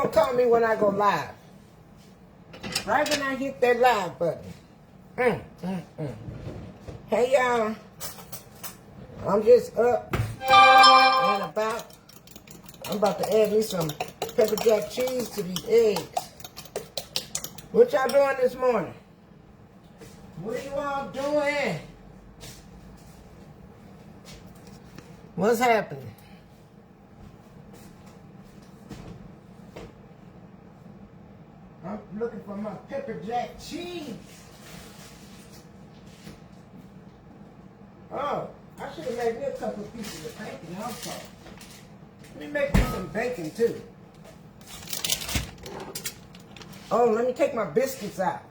gonna call me when I go live. Right when I hit that live button. Hey y'all. I'm just up and about. I'm about to add me some pepper jack cheese to these eggs. What y'all doing this morning? What are you all doing? What's happening? I'm looking for my pepper jack cheese. Oh, I should have made me a couple of pieces of bacon also. Let me make me some bacon too. Oh, let me take my biscuits out.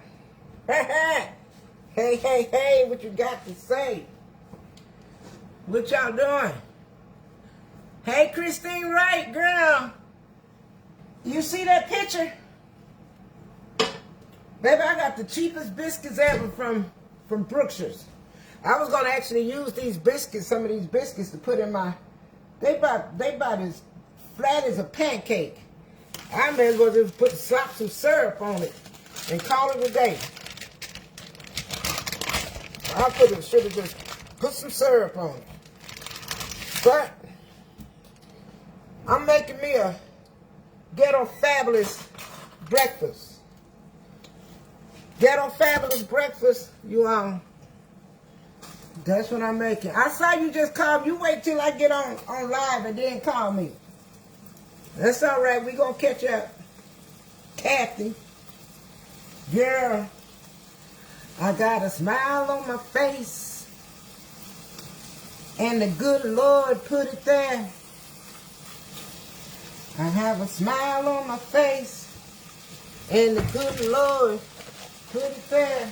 Hey, hey, what you got to say? What y'all doing? Hey, Christine Wright, girl. You see that picture? Baby, I got the cheapest biscuits ever from Brookshire's. I was going to actually use these biscuits, some of these biscuits, to put in my... They about as flat as a pancake. I may as well just slap some syrup on it and call it a day. I should have just put some syrup on it. But I'm making me a ghetto fabulous breakfast. Ghetto fabulous breakfast, you that's what I'm making. I saw you just call. You wait till I get on live and then call me. That's all right. We gonna catch up. Kathy. Girl. I got a smile on my face. And the good Lord put it there. I have a smile on my face. And the good Lord put it there.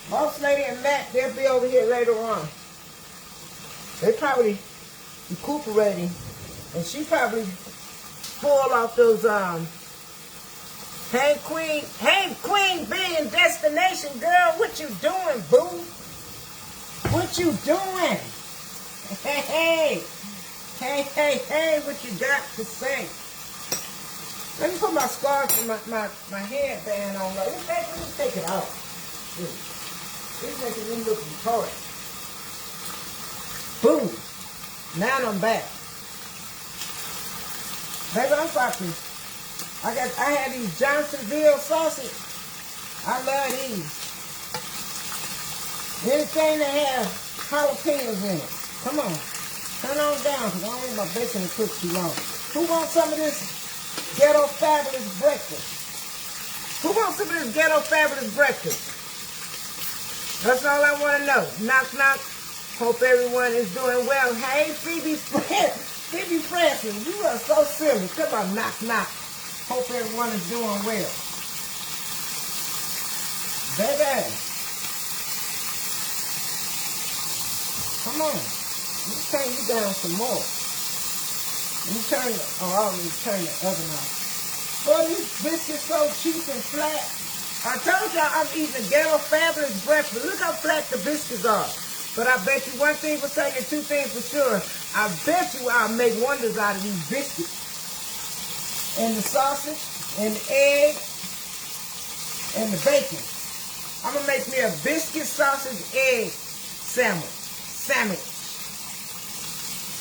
Boss Lady and Matt, they'll be over here later on. They probably recuperating. And she probably pulled off those, hey Queen being destination girl, what you doing, boo? What you doing? Hey, what you got to say? Let me put my scarf and my headband on. Let me take it off. This making me look retarded. Boom. Now I'm back. Baby, I'm fucking. I had these Johnsonville sausage. I love these. Anything that has jalapenos in it. Come on. Turn on down, because I don't want my bacon to cook too long. Who wants some of this ghetto fabulous breakfast? Who wants some of this ghetto fabulous breakfast? That's all I want to know. Knock, knock. Hope everyone is doing well. Hey, Phoebe Francis, you are so silly. Come on, knock, knock. Hope everyone is doing well. Baby. Come on. Let me turn you down some more. Let me turn I already turned the oven off. Boy, these biscuits so cheap and flat. I told y'all I'm eating a ghetto fabulous breakfast. Look how flat the biscuits are. But I bet you one thing for certain, two things for sure. I bet you I'll make wonders out of these biscuits. And the sausage, and the egg, and the bacon. I'm going to make me a biscuit sausage egg sandwich.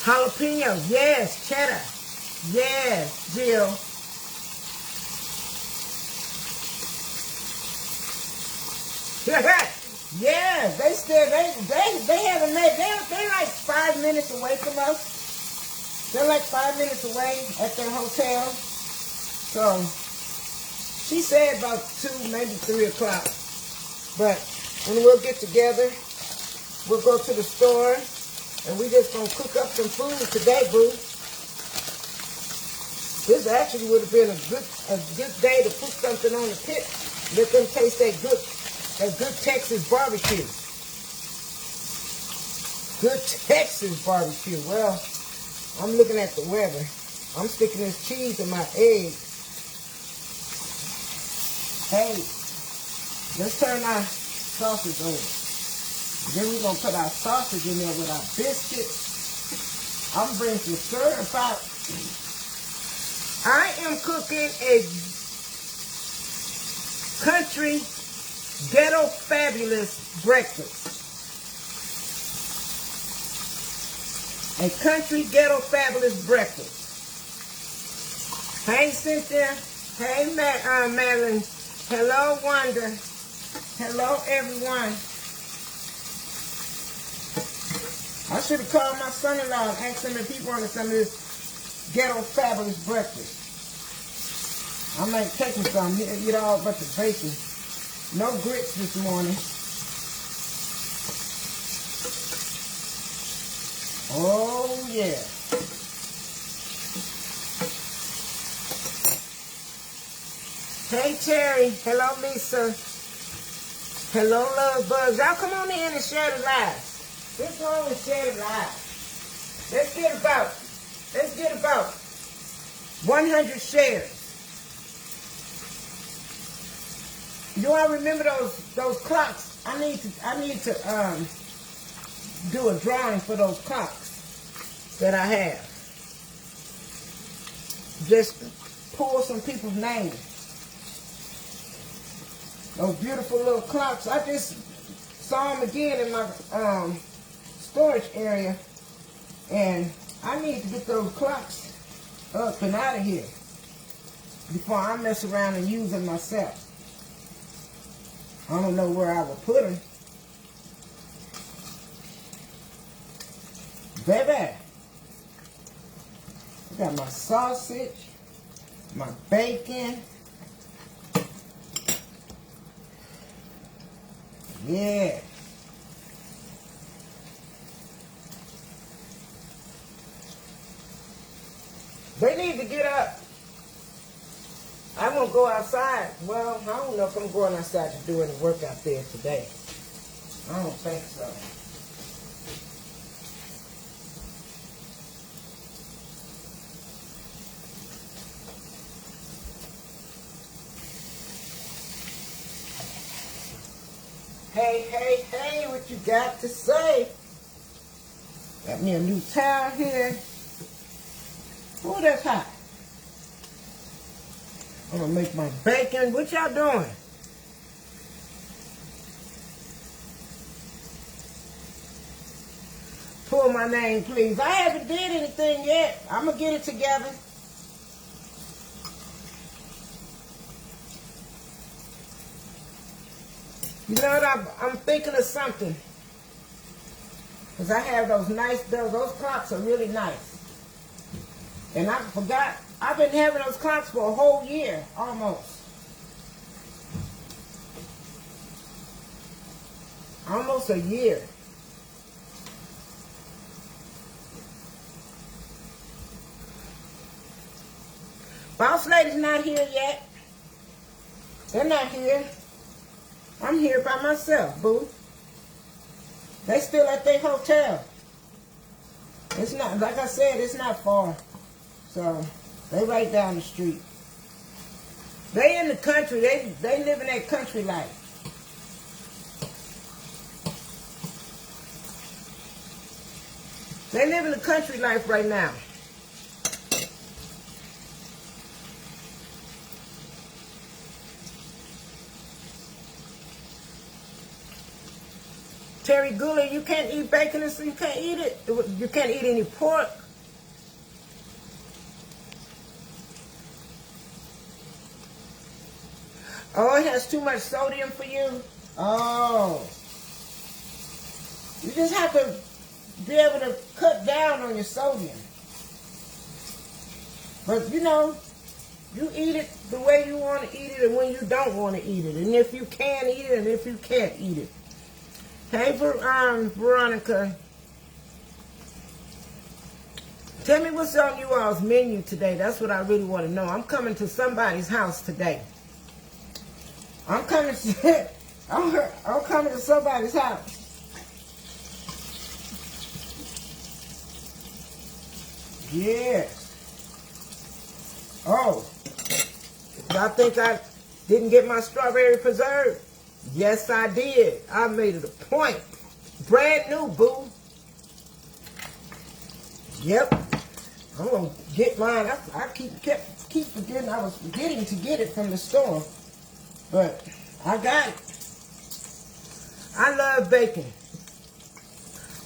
Jalapeno, yes. Cheddar, yes. Jill. Yeah, they haven't made, they're like 5 minutes away from us. They're like 5 minutes away at their hotel. So, she said about 2, maybe 3 o'clock. But when we'll get together, we'll go to the store, and we just gonna cook up some food today, boo. This actually would have been a good day to put something on the pit. Let them taste that good Texas barbecue. Good Texas barbecue. Well, I'm looking at the weather. I'm sticking this cheese in my eggs. Hey, let's turn our sausage over. Then we're going to put our sausage in there with our biscuits. I'm going to bring some syrup out. I am cooking a country ghetto fabulous breakfast. A country ghetto fabulous breakfast. Hey, Cynthia. Hey, Madeline. Hello, Wanda. Hello, everyone. I should have called my son-in-law and asked him if he wanted some of this ghetto fabulous breakfast. I might take him some. He'll eat all but the bacon. No grits this morning. Oh, yeah. Hey, Terry. Hello, Lisa. Hello, Love Bugs. Y'all come on in and share the live. This one is share the live. Let's get about 100 shares. You all remember those clocks? I need to do a drawing for those clocks that I have. Just pull some people's names. Those beautiful little clocks. I just saw them again in my storage area, and I need to get those clocks up and out of here before I mess around and use them myself. I don't know where I will put them. Baby, I got my sausage, my bacon. Yeah. They need to get up. I won't go outside. Well, I don't know if I'm going outside to do any work out there today. I don't think so. Hey, hey, hey, what you got to say? Got me a new towel here. Oh, that's hot. I'm gonna make my bacon. What y'all doing? Pull my name, please. I haven't did anything yet. I'm gonna get it together. You know what? I'm thinking of something. Because I have those those clocks are really nice. And I forgot, I've been having those clocks for a whole year, almost. Almost a year. Boss lady's not here yet. They're not here. I'm here by myself, boo. They still at their hotel. It's not, like I said, it's not far. So, they right down the street. They in the country. They living that country life. They living the country life right now. Terry Goulet, you can't eat bacon, so you can't eat it. You can't eat any pork. Oh, it has too much sodium for you? Oh. You just have to be able to cut down on your sodium. But, you know, you eat it the way you want to eat it and when you don't want to eat it. And if you can eat it and if you can't eat it. Hey, Veronica. Tell me what's on you all's menu today. That's what I really want to know. I'm coming to somebody's house today. I'm coming to somebody's house. Yes. Oh. Y'all think I didn't get my strawberry preserve? Yes, I did. I made it a point. brand new, boo. Yep. I'm gonna get mine. I keep forgetting. I was forgetting to get it from the store, but I got it. I love bacon.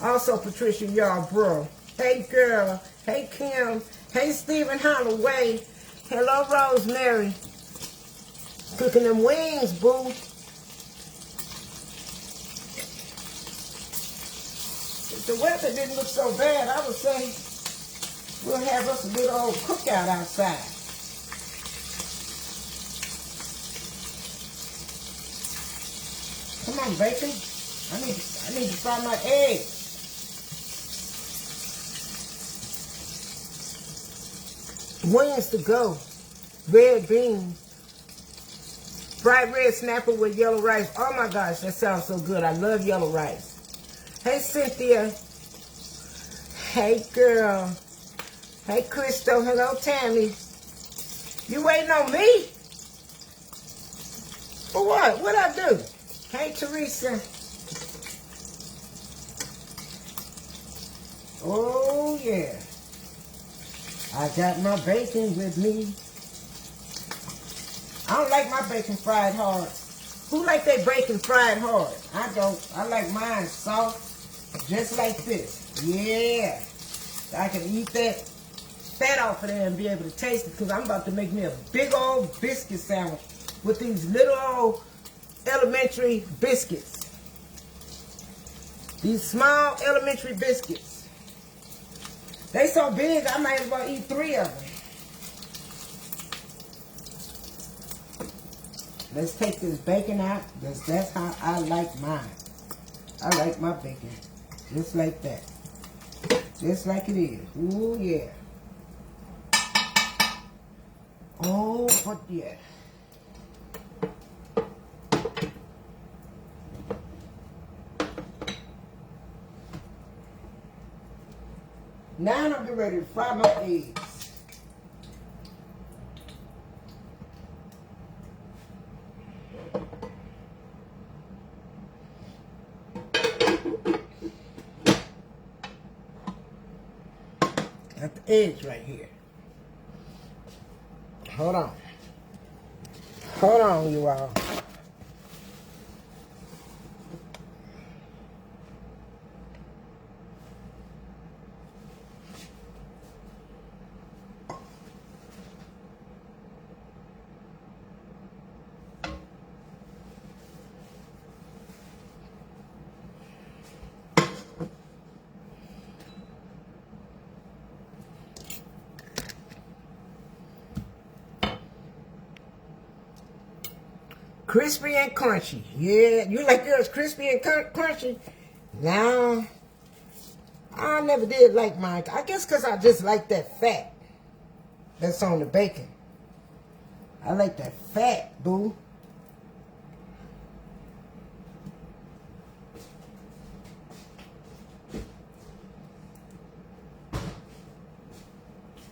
Also, Patricia, y'all, bro. Hey, girl. Hey, Kim. Hey, Stephen Holloway. Hello, Rosemary. Cooking them wings, boo. If the weather didn't look so bad, I would say we'll have us a good old cookout outside. Come on, bacon. I need to fry my eggs. Wings to go. Red beans. Fried red snapper with yellow rice. Oh my gosh, that sounds so good. I love yellow rice. Hey, Cynthia. Hey, girl. Hey, Crystal. Hello, Tammy. You waiting on me? For what? What'd I do? Hey, Teresa. Oh, yeah. I got my bacon with me. I don't like my bacon fried hard. Who like their bacon fried hard? I don't. I like mine soft, just like this. Yeah. I can eat that fat off of there and be able to taste it, because I'm about to make me a big old biscuit sandwich with these little old elementary biscuits. These small elementary biscuits. They so big, I might as well eat 3 of them. Let's take this bacon out, because that's how I like mine. I like my bacon just like that. Just like it is. Ooh, yeah. Oh, but yeah. Now I'm getting ready to fry my eggs. Got the eggs right here. Hold on. Hold on, you all. Crispy and crunchy. Yeah, you like yours crispy and crunchy? No, I never did like mine. I guess because I just like that fat that's on the bacon. I like that fat, boo.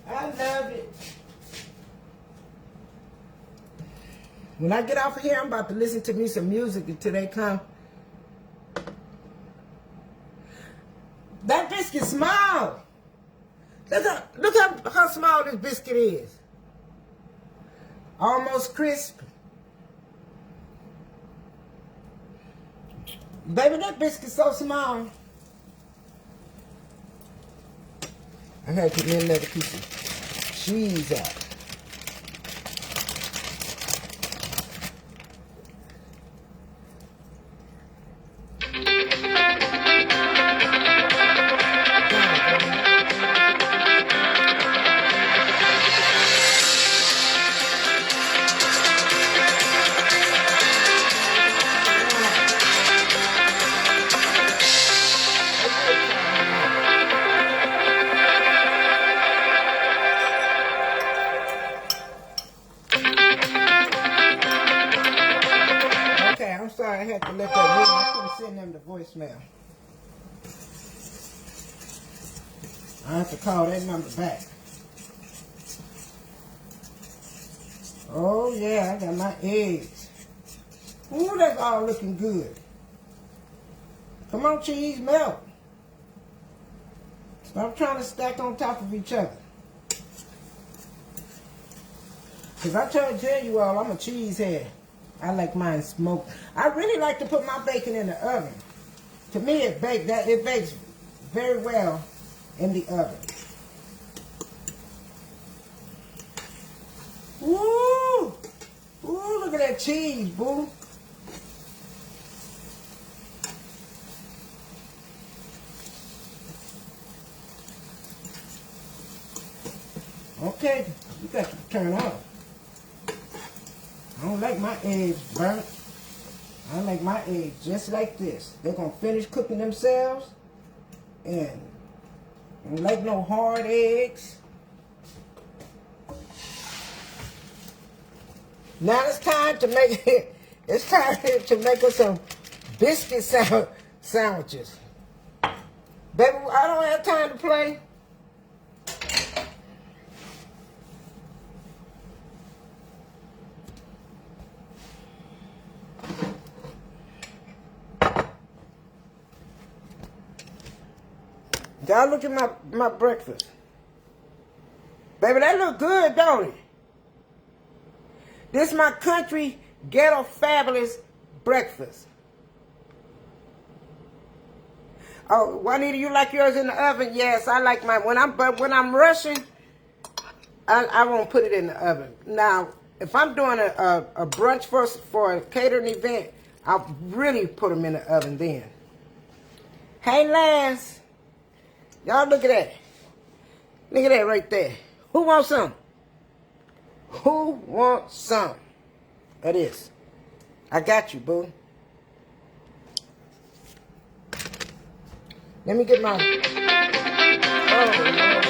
I love it. When I get off of here, I'm about to listen to me some music until they come. That biscuit's small. Look how small this biscuit is. Almost crisp. Baby, that biscuit's so small. I had to put me another piece of cheese out. I'm sorry, I had to let that ring. I couldn't send them the voicemail. I have to call that number back. Oh yeah, I got my eggs. Ooh, that's all looking good. Come on, cheese, melt. Stop trying to stack on top of each other. Because I try to tell you all, I'm a cheesehead. I like mine smoked. I really like to put my bacon in the oven. To me, it bakes very well in the oven. Woo! Ooh, look at that cheese, boo. Okay, you got to turn off. I don't like my eggs burnt. I like my eggs just like this. They're going to finish cooking themselves. And I don't like no hard eggs. Now it's time to make it. It's time to make us some biscuit sandwiches. Baby, I don't have time to play. Y'all look at my breakfast. Baby, that look good, don't it? This is my country ghetto fabulous breakfast. Oh, Juanita, you like yours in the oven? Yes, I like mine. When I'm rushing, I won't put it in the oven. Now, if I'm doing a brunch for a catering event, I'll really put them in the oven then. Hey, Lance. Y'all look at that. Look at that right there. Who wants some? Who wants some of this? I got you, boo. Let me get my... Oh, Lord.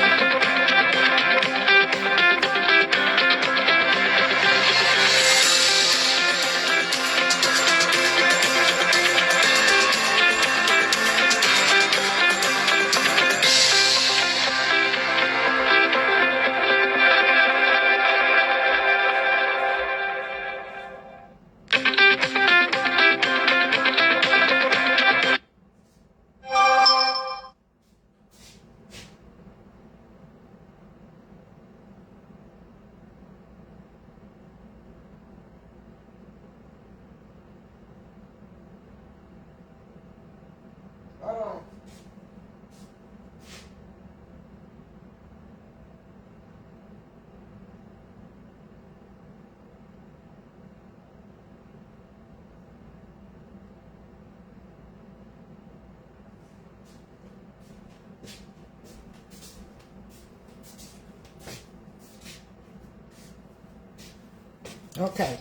Okay.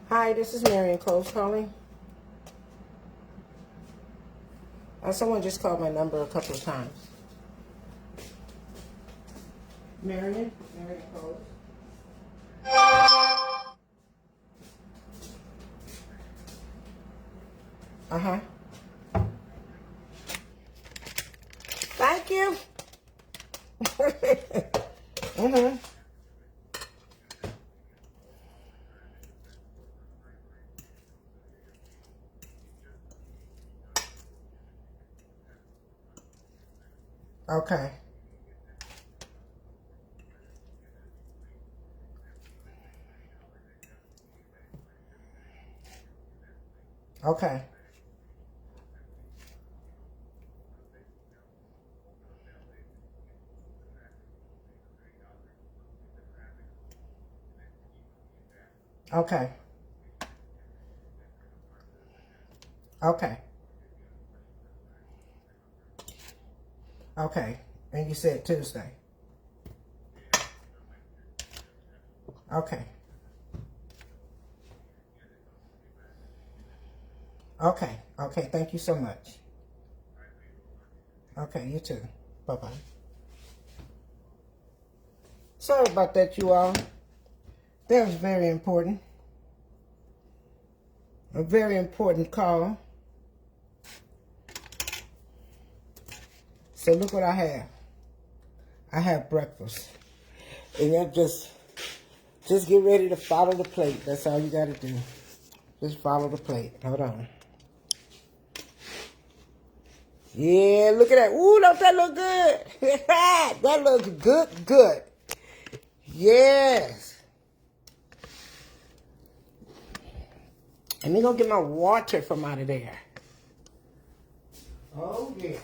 Hi, this is Marion Close calling. Someone just called my number a couple of times. Marion Close. Uh-huh. Thank you. Mm-hmm. Okay. Okay. Okay. Okay. Okay. And you said Tuesday. Okay. Okay. Okay. Thank you so much. Okay. You too. Bye-bye. Sorry about that, you all. That was very important. A very important call. So look what I have. I have breakfast. And that just Just get ready to follow the plate. That's all you got to do. Just follow the plate. Hold on. Yeah, look at that. Ooh, don't that look good? That looks good, good. Yes. Let me go get my water from out of there. Oh, yeah.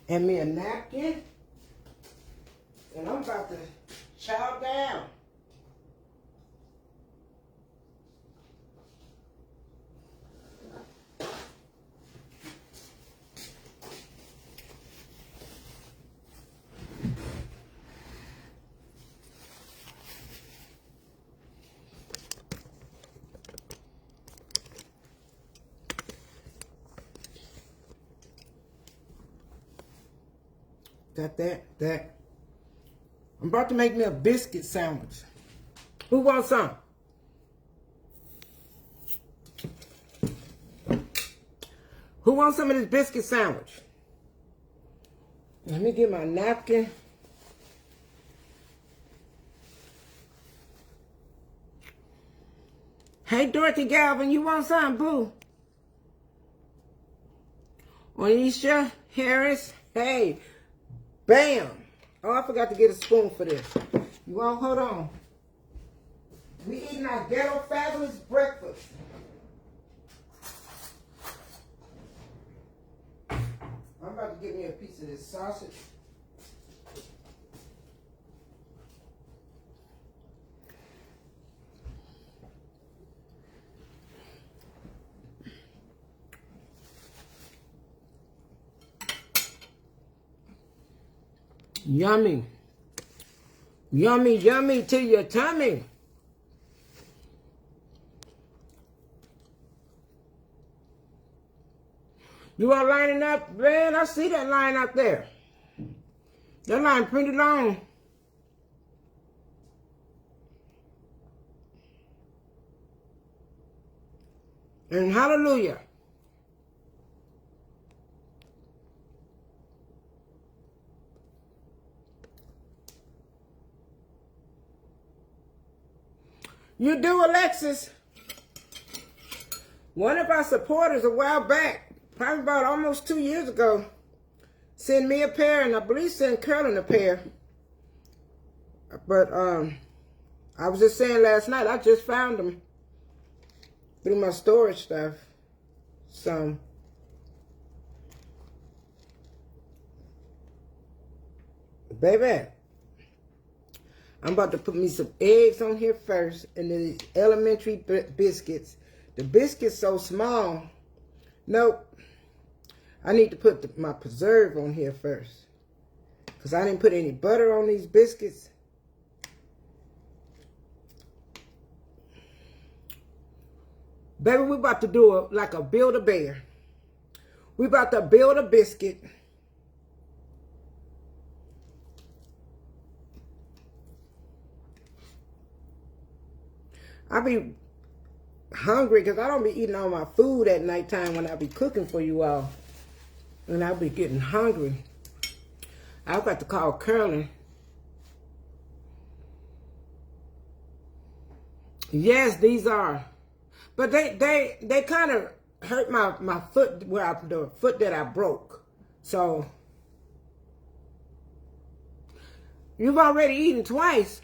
And me a napkin. And I'm about to chow down. Got that. I'm about to make me a biscuit sandwich. Who wants some? Who wants some of this biscuit sandwich? Let me get my napkin. Hey, Dorothy Galvin, you want some, boo? Onisha Harris, hey, bam. Oh, I forgot to get a spoon for this. You want, hold on. We eating our ghetto fabulous breakfast. I'm about to get me a piece of this sausage. Yummy. Yummy, yummy to your tummy. You all lining up? Man, I see that line out there. That line pretty long. And hallelujah. You do, Alexis. One of our supporters a while back, probably about almost 2 years ago, sent me a pair, and I believe sent Curlin a pair. But I was just saying last night, I just found them through my storage stuff. So, baby, I'm about to put me some eggs on here first, and then these elementary biscuits. The biscuit's so small. Nope. I need to put my preserve on here first, because I didn't put any butter on these biscuits. Baby, we're about to do like a Build-A-Bear. We're about to build a biscuit. I be hungry because I don't be eating all my food at nighttime when I be cooking for you all. And I be getting hungry. I've got to call Curlin. Yes, these are. But they kind of hurt my foot, the foot that I broke. So, you've already eaten twice.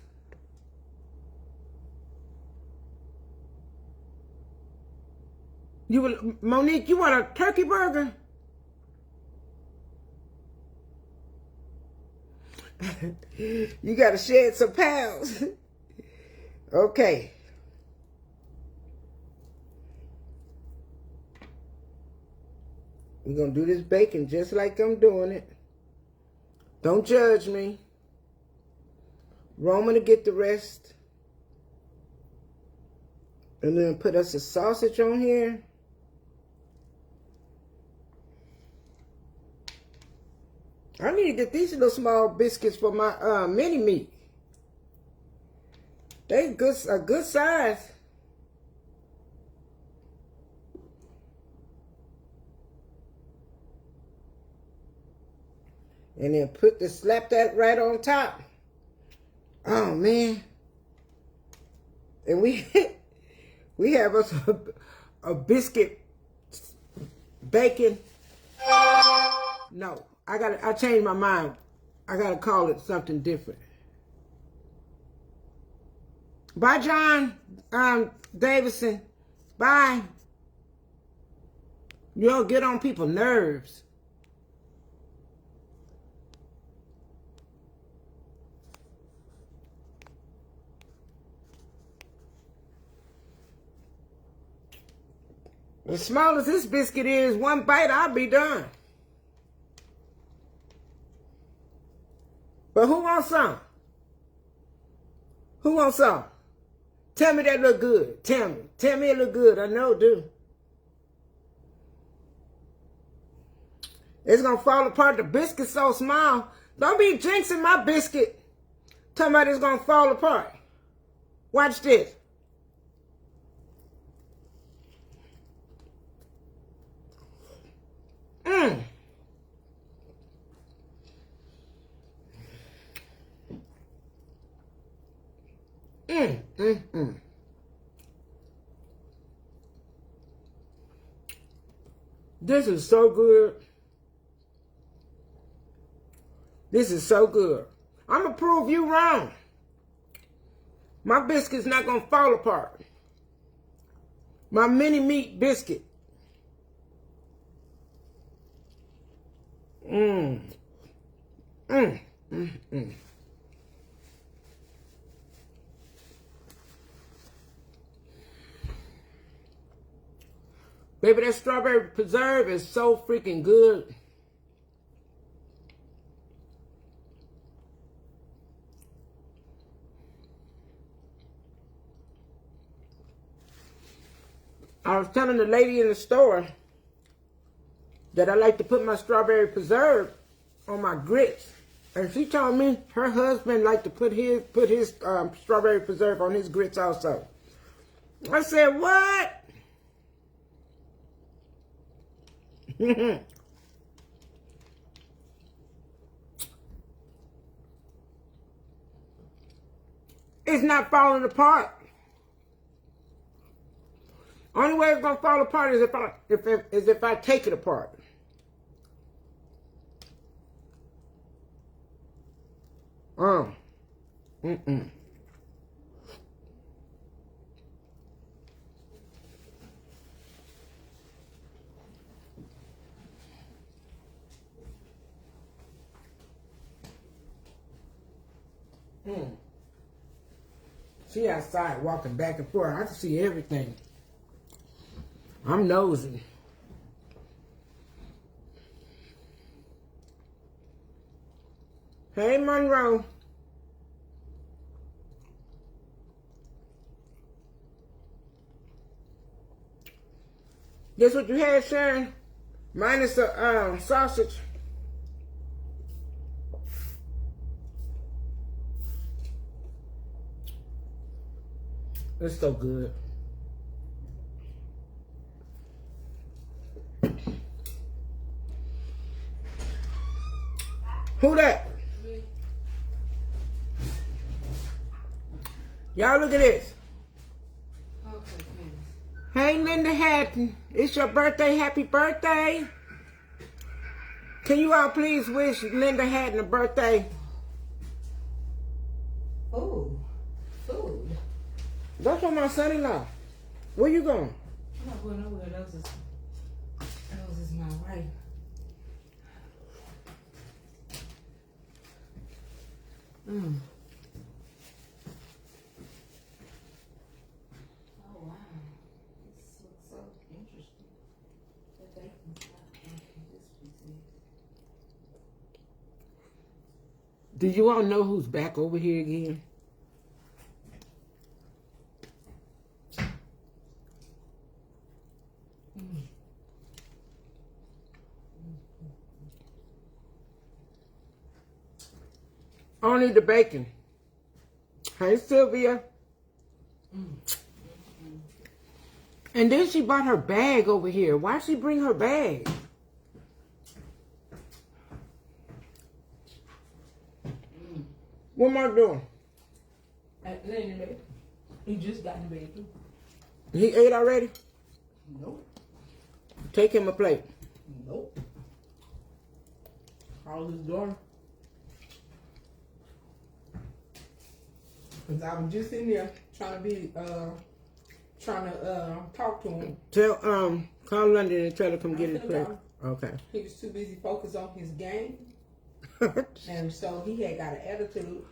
Monique, you want a turkey burger? You got to shed some pounds. Okay. We're going to do this bacon just like I'm doing it. Don't judge me. Roman to get the rest. And then put us a sausage on here. I need to get these little small biscuits for my mini meat. They a good size. And then slap that right on top. Oh man. And we we have us a biscuit bacon. No, I changed my mind. I gotta call it something different. Bye, John Davison. Bye. You'll get on people's nerves. As small as this biscuit is, one bite, I'll be done. But who wants some? Who wants some? Tell me that look good. Tell me. Tell me it look good. I know it do. It's going to fall apart. The biscuit's so small. Don't be jinxing my biscuit. Talking about it's going to fall apart. Watch this. Mmm. This is so good. This is so good. I'm going to prove you wrong. My biscuit's not going to fall apart. My mini meat biscuit. Baby, that strawberry preserve is so freaking good. I was telling the lady in the store that I like to put my strawberry preserve on my grits. And she told me her husband liked to put his strawberry preserve on his grits also. I said, what? It's not falling apart. Only way it's gonna fall apart is if I take it apart. She outside walking back and forth. I can see everything. I'm nosy. Hey, Monroe. Guess what you had, Sharon? Minus the sausage. It's so good. Who that? Y'all look at this. Hey, Linda Hatton. It's your birthday. Happy birthday. Can you all please wish Linda Hatton a birthday? Oh, food. That's for my son-in-law. Where you going? I'm not going nowhere. Those is my wife. Oh, wow. This looks so interesting. The bacon's not this piece. Do you all know who's back over here again? Only the bacon. Hey, Sylvia. And then she brought her bag over here. Why'd she bring her bag? What am I doing? He just got in bed too. He ate already? Nope. Take him a plate. Nope. Call his daughter. Cause I was just in there trying to talk to him. Tell call London and tell her to come get his plate. Okay. He was too busy focused on his game, and so he had got an attitude.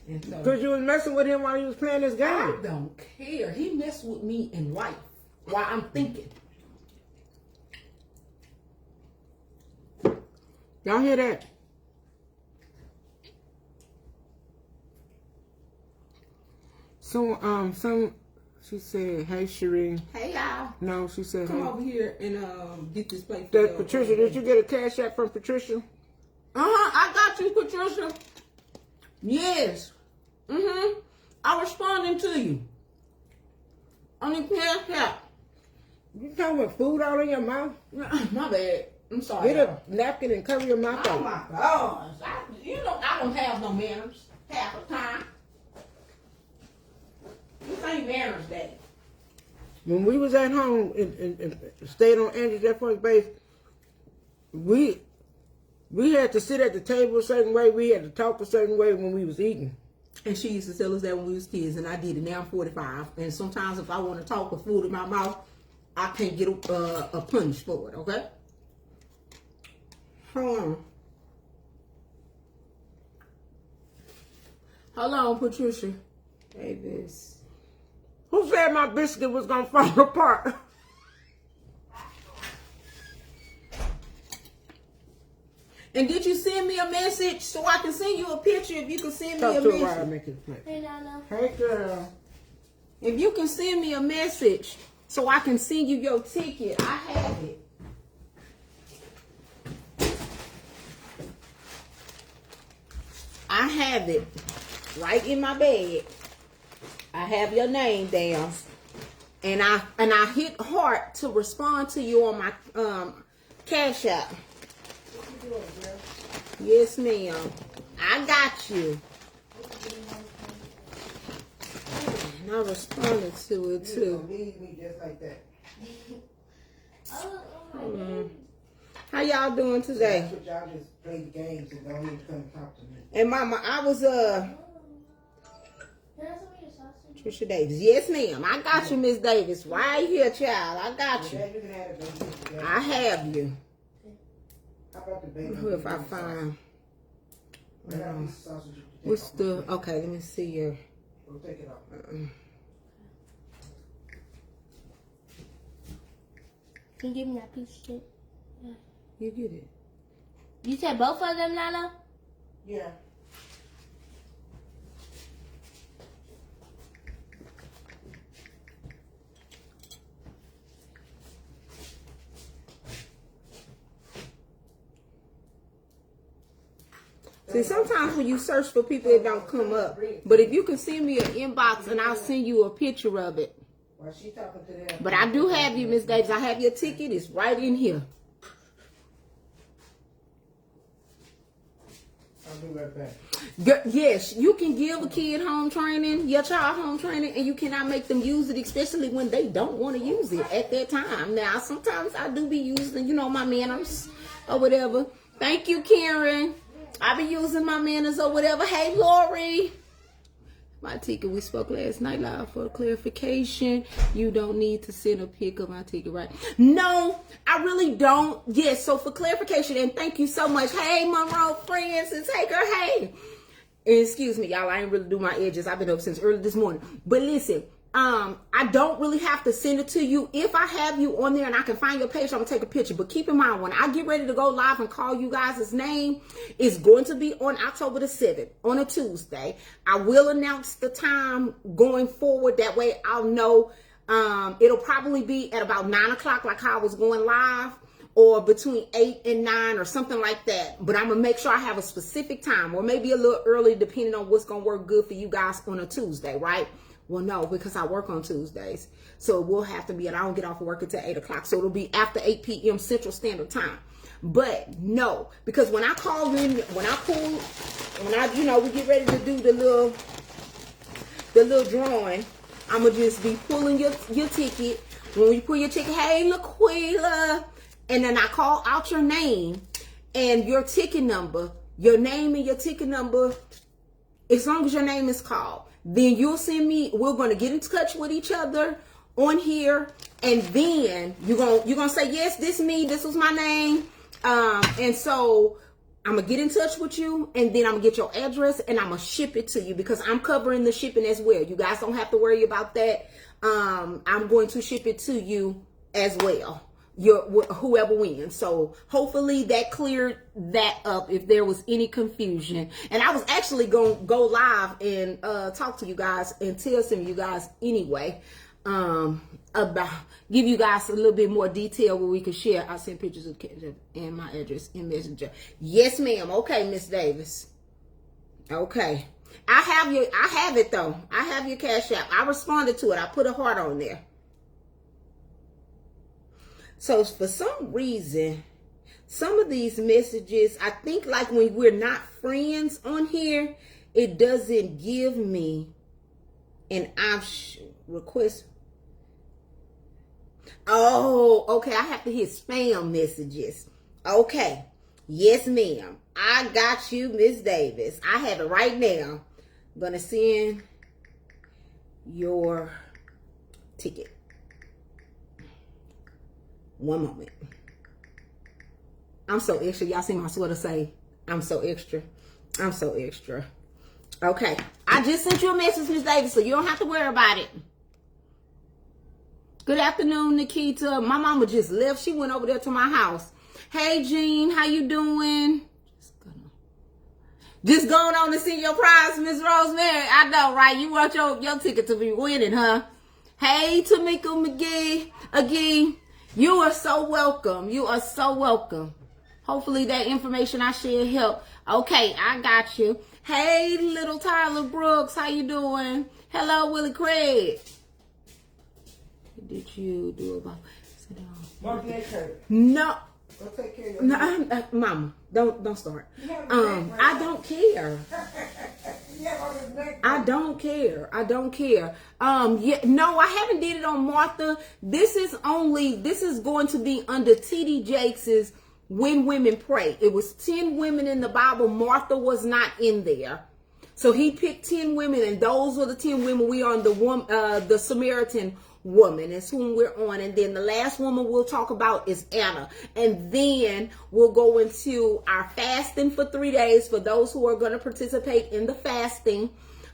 And so Because you was messing with him while he was playing this game. I don't care. He messed with me in life while I'm thinking. Y'all hear that? So, she said, hey, Sheree. Hey, y'all. No, she said, Come hey. over here and get this plate. That Patricia, did you get a cash app from Patricia? I got you, Patricia. Yes. I responding to you. On the cash app. You talking about food all in your mouth? My bad. I'm sorry. Get a napkin and cover your mouth Oh up. my gosh. I don't have no manners half the time. This ain't manners day. When we was at home and stayed on Andrew's Air Force Base, we had to sit at the table a certain way. We had to talk a certain way when we was eating. And she used to tell us that when we was kids, and I did it. Now I'm 45, and sometimes if I want to talk with food in my mouth, I can't get a punch for it. Okay. Hold on, Patricia. Davis. Who said my biscuit was gonna fall apart? And did you send me a message so I can send you a picture? If you can send me Talk a to her while I message. make it play. Hey, Nana. Hey, girl. If you can send me a message so I can send you your ticket, I have it. I have it right in my bed. I have your name down, and I hit heart to respond to you on my Cash App. What you doing, girl? Yes, ma'am. I got you. And I responded to it You too. gonna leave me just like that. How y'all doing today? That's what y'all just play the games and don't even come talk to me. And Mama, I was Trisha Davis. Yes, ma'am. I got you, Miss Davis. Right here, child. I got you. Yeah, you can have it, baby. I have you. How about the bacon? Who if I find I got a piece of sausage you can take what's off. the okay? Let me see your. We'll take it off. Can you give me that piece of shit? You get it. You said both of them, Nana? Yeah. See, sometimes when you search for people, it don't come up. But if you can send me an inbox and I'll send you a picture of it. While she talking to them. But I do have you, Miss Davis. I have your ticket. It's right in here. I'll be right back. Yes, you can give a kid home training, your child home training, and you cannot make them use it, especially when they don't want to use it at that time. Now, sometimes I do be using, my manners or whatever. Thank you, Karen. I be using my manners or whatever. Hey, Lori. My ticket, we spoke last night live for clarification. You don't need to send a pic of my ticket, right? No, I really don't. Yes, so for clarification, and thank you so much. Hey, Monroe Francis. Hey, girl, hey. Excuse me, y'all. I ain't really do my edges. I've been up since early this morning. But listen, I don't really have to send it to you. If I have you on there and I can find your page, I'm going to take a picture. But keep in mind, when I get ready to go live and call you guys' name, it's going to be on October the 7th, on a Tuesday. I will announce the time going forward. That way I'll know. It'll probably be at about 9 o'clock, like how I was going live. or between 8 and 9 or something like that. But I'm going to make sure I have a specific time, or maybe a little early depending on what's going to work good for you guys on a Tuesday, right? Well, no, because I work on Tuesdays. So it will have to be, and I don't get off of work until 8 o'clock. So it'll be after 8 p.m. Central Standard Time. But no, because when I call in, when I, you know, we get ready to do the little drawing, I'm going to just be pulling your ticket. When you pull your ticket, hey, Laquila, and then I call out your name and your ticket number, your name and your ticket number, as long as your name is called, then you'll send me, we're going to get in touch with each other on here, and then you're gonna say, yes, this me, this was my name, and so I'm gonna get in touch with you, and then I'm gonna get your address, and I'm gonna ship it to you, because I'm covering the shipping as well. You guys don't have to worry about that. I'm going to ship it to you as well, whoever wins. So hopefully that cleared that up if there was any confusion. And I was actually going to go live and talk to you guys and tell some of you guys anyway, about, give you guys a little bit more detail where we could share. I sent pictures of ketchup and my address in Messenger. Yes, ma'am. Okay, Miss Davis. Okay. I have it though. I have your Cash App. I responded to it. I put a heart on there. So for some reason, some of these messages, I think like when we're not friends on here, it doesn't give me an option. Request. Oh, okay. I have to hit spam messages. Okay. Yes, ma'am. I got you, Miss Davis. I have it right now. I'm going to send your ticket. One moment. I'm so extra. Y'all see my sweater say, I'm so extra. I'm so extra. Okay. I just sent you a message, Miss Davis, so you don't have to worry about it. Good afternoon, Nikita. My mama just left. She went over there to my house. Hey, Jean, how you doing? Just going on to see your prize, Miss Rosemary. I know, right? You want your ticket to be winning, huh? Hey, Tamika McGee. Again, you are so welcome. You are so welcome. Hopefully that information I shared helped. Okay, I got you. Hey, little Tyler Brooks. How you doing? Hello, Willie Craig. What did you do about sit down? No. Go take care of No, Mama, don't start. I don't care. I don't care. I don't care. Yeah, no, I haven't did it on Martha. This is going to be under TD Jakes' When Women Pray. It was 10 women in the Bible. Martha was not in there. So he picked 10 women, and those were the 10 women. We are on the Samaritan woman is whom we're on, and then the last woman we'll talk about is Anna, and then we'll go into our fasting for 3 days for those who are going to participate in the fasting,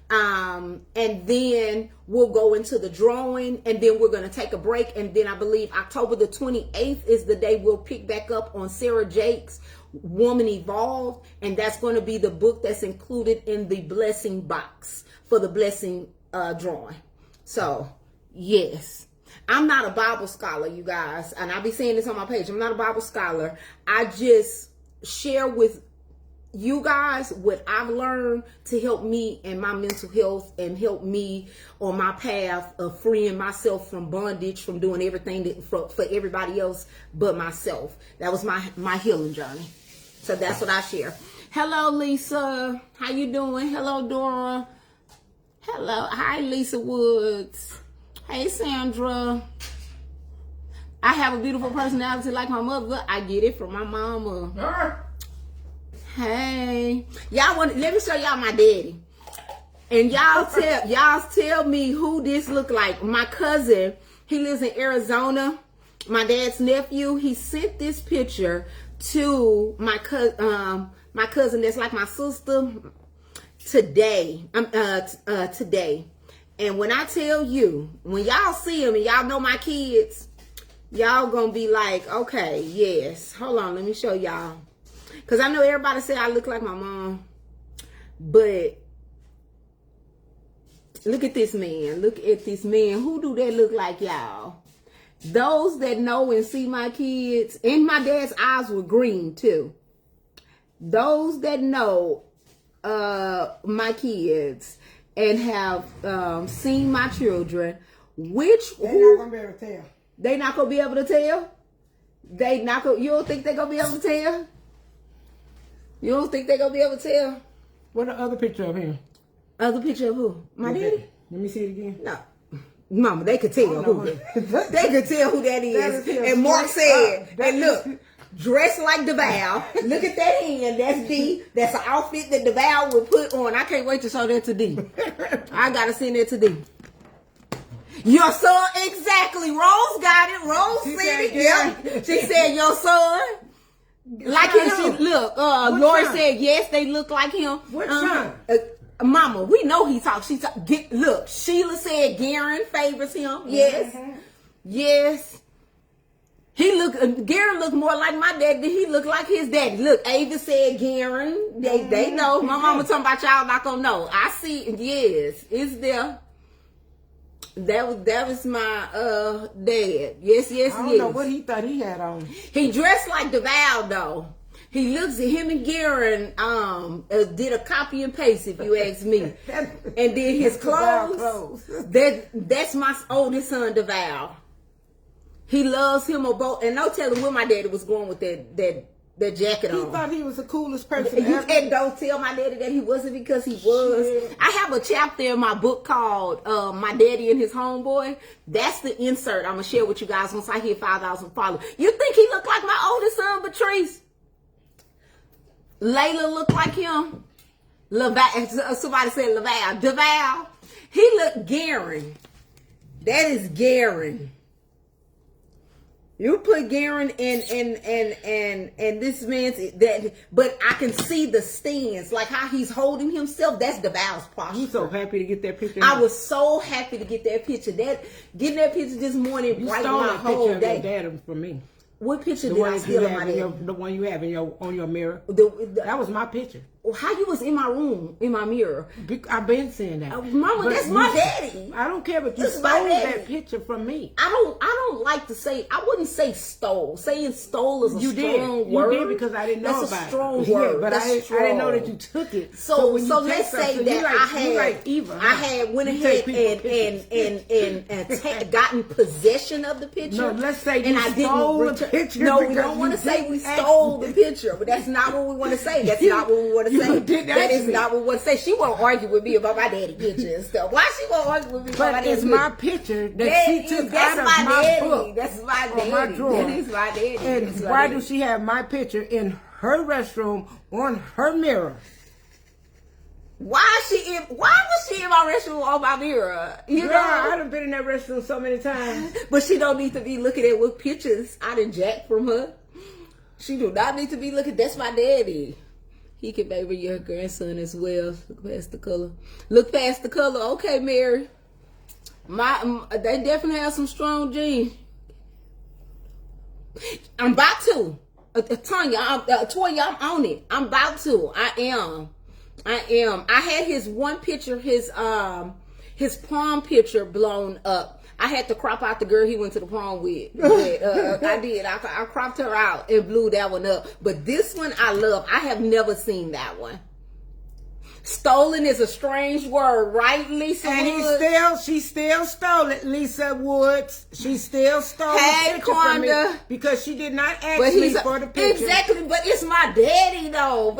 and then we'll go into the drawing, and then we're going to take a break, and then I believe October the 28th is the day we'll pick back up on Sarah Jakes' Woman Evolved, and that's going to be the book that's included in the blessing box for the blessing drawing. So yes, I'm not a Bible scholar, you guys, and I'll be saying this on my page. I'm not a Bible scholar. I just share with you guys what I've learned to help me in my mental health and help me on my path of freeing myself from bondage, from doing everything for everybody else but myself. That was my healing journey. So that's what I share. Hello, Lisa. How you doing? Hello, Dora. Hello. Hi, Lisa Woods. Hey, Sandra. I have a beautiful personality like my mother. I get it from my mama. Hey. Let me show y'all my daddy. And y'all tell me who this look like. My cousin, he lives in Arizona. My dad's nephew, he sent this picture to my cousin that's like my sister today. Today. And when I tell you, when y'all see him and y'all know my kids, y'all gonna be like, okay, yes. Hold on, let me show y'all. Because I know everybody say I look like my mom. But look at this man. Look at this man. Who do that look like, y'all? Those that know and see my kids, and my dad's eyes were green too. Those that know my kids and have seen my children, They're not gonna be able to tell. They not gonna be able to tell. They not gonna. You don't think they gonna be able to tell? You don't think they gonna be able to tell? What the other picture of him? Other picture of who? My daddy? Let me see it again. No. Mama, they could tell who. They could tell who that is. And Mark said, and look, dressed like DeVal. Look at that hand. That's D. That's an outfit that DeVal would put on. I can't wait to show that to D. I gotta send that to D. Your son, exactly. Rose got it. Rose said it. Yeah. She said, your son. Like him. Look, Lori said, yes, they look like him. What son? Mama, we know he talks. Look, Sheila said Garen favors him. Yes. Yes. Garen looked more like my dad than he looked like his daddy. Look, Ava said Garen. They know. My mama talking about y'all not gonna know. I see, yes, it's there. That was my dad. Yes. I don't know what he thought he had on. He dressed like DeVal though. He looks at him and Garen did a copy and paste, if you ask me, and did his clothes. That's my oldest son, DeVal. He loves him a boat, and no telling where my daddy was going with that jacket on. He thought he was the coolest person You ever. can't don't tell my daddy that he wasn't, because he was. Shit. I have a chapter in my book called My Daddy and His Homeboy. That's the insert I'm going to share with you guys once I hit 5,000 followers. You think he looked like my oldest son, Patrice? Layla looked like him. Somebody said Laval. DeVal. He looked Garen. That is Garen. You put Garen and this man's that, but I can see the stance, like how he's holding himself. That's DeVal's posture. You so happy to get that picture. I was so happy to get that picture. Getting that picture this morning brightened my whole day. Your dad from me. What picture did I steal of my dad? The one you have on your mirror. That was my picture. How you was in my room, in my mirror? I've been saying that. Mama, but that's my daddy. I don't care, but you stole that picture from me. I don't like to say, I wouldn't say stole. Saying stole is a strong word. You did, because I didn't know about it. That's a strong word. Yeah, but I didn't know that you took it. So let's say that I had went ahead and gotten possession of the picture. No, let's say you stole the picture. No, we don't want to say we stole the picture, but that's not what we want to say. That's not what we want to say. That is not what we want to say. She won't argue with me about my daddy picture and stuff. Why she won't argue with me about my daddy picture? But it's my picture that she took out of my book. That's my daddy. My drawer. That is my daddy. And why does she have my picture in her restroom on her mirror? Why was she in my restroom on my mirror? You know, I done been in that restroom so many times. But she don't need to be looking at what pictures I done jacked from her. She do not need to be looking. That's my daddy. He can baby your grandson as well. Look past the color. Look past the color. Okay, Mary. They definitely have some strong genes. I'm about to. Toya, I'm on it. I'm about to. I am. I had his one picture, his prom picture blown up. I had to crop out the girl he went to the prom with. But, I did. I cropped her out and blew that one up. But this one I love. I have never seen that one. Stolen is a strange word, right, Lisa Woods? She still stole it, Lisa Woods. She still stole the picture from me because she did not ask me for the picture. Exactly, but it's my daddy though.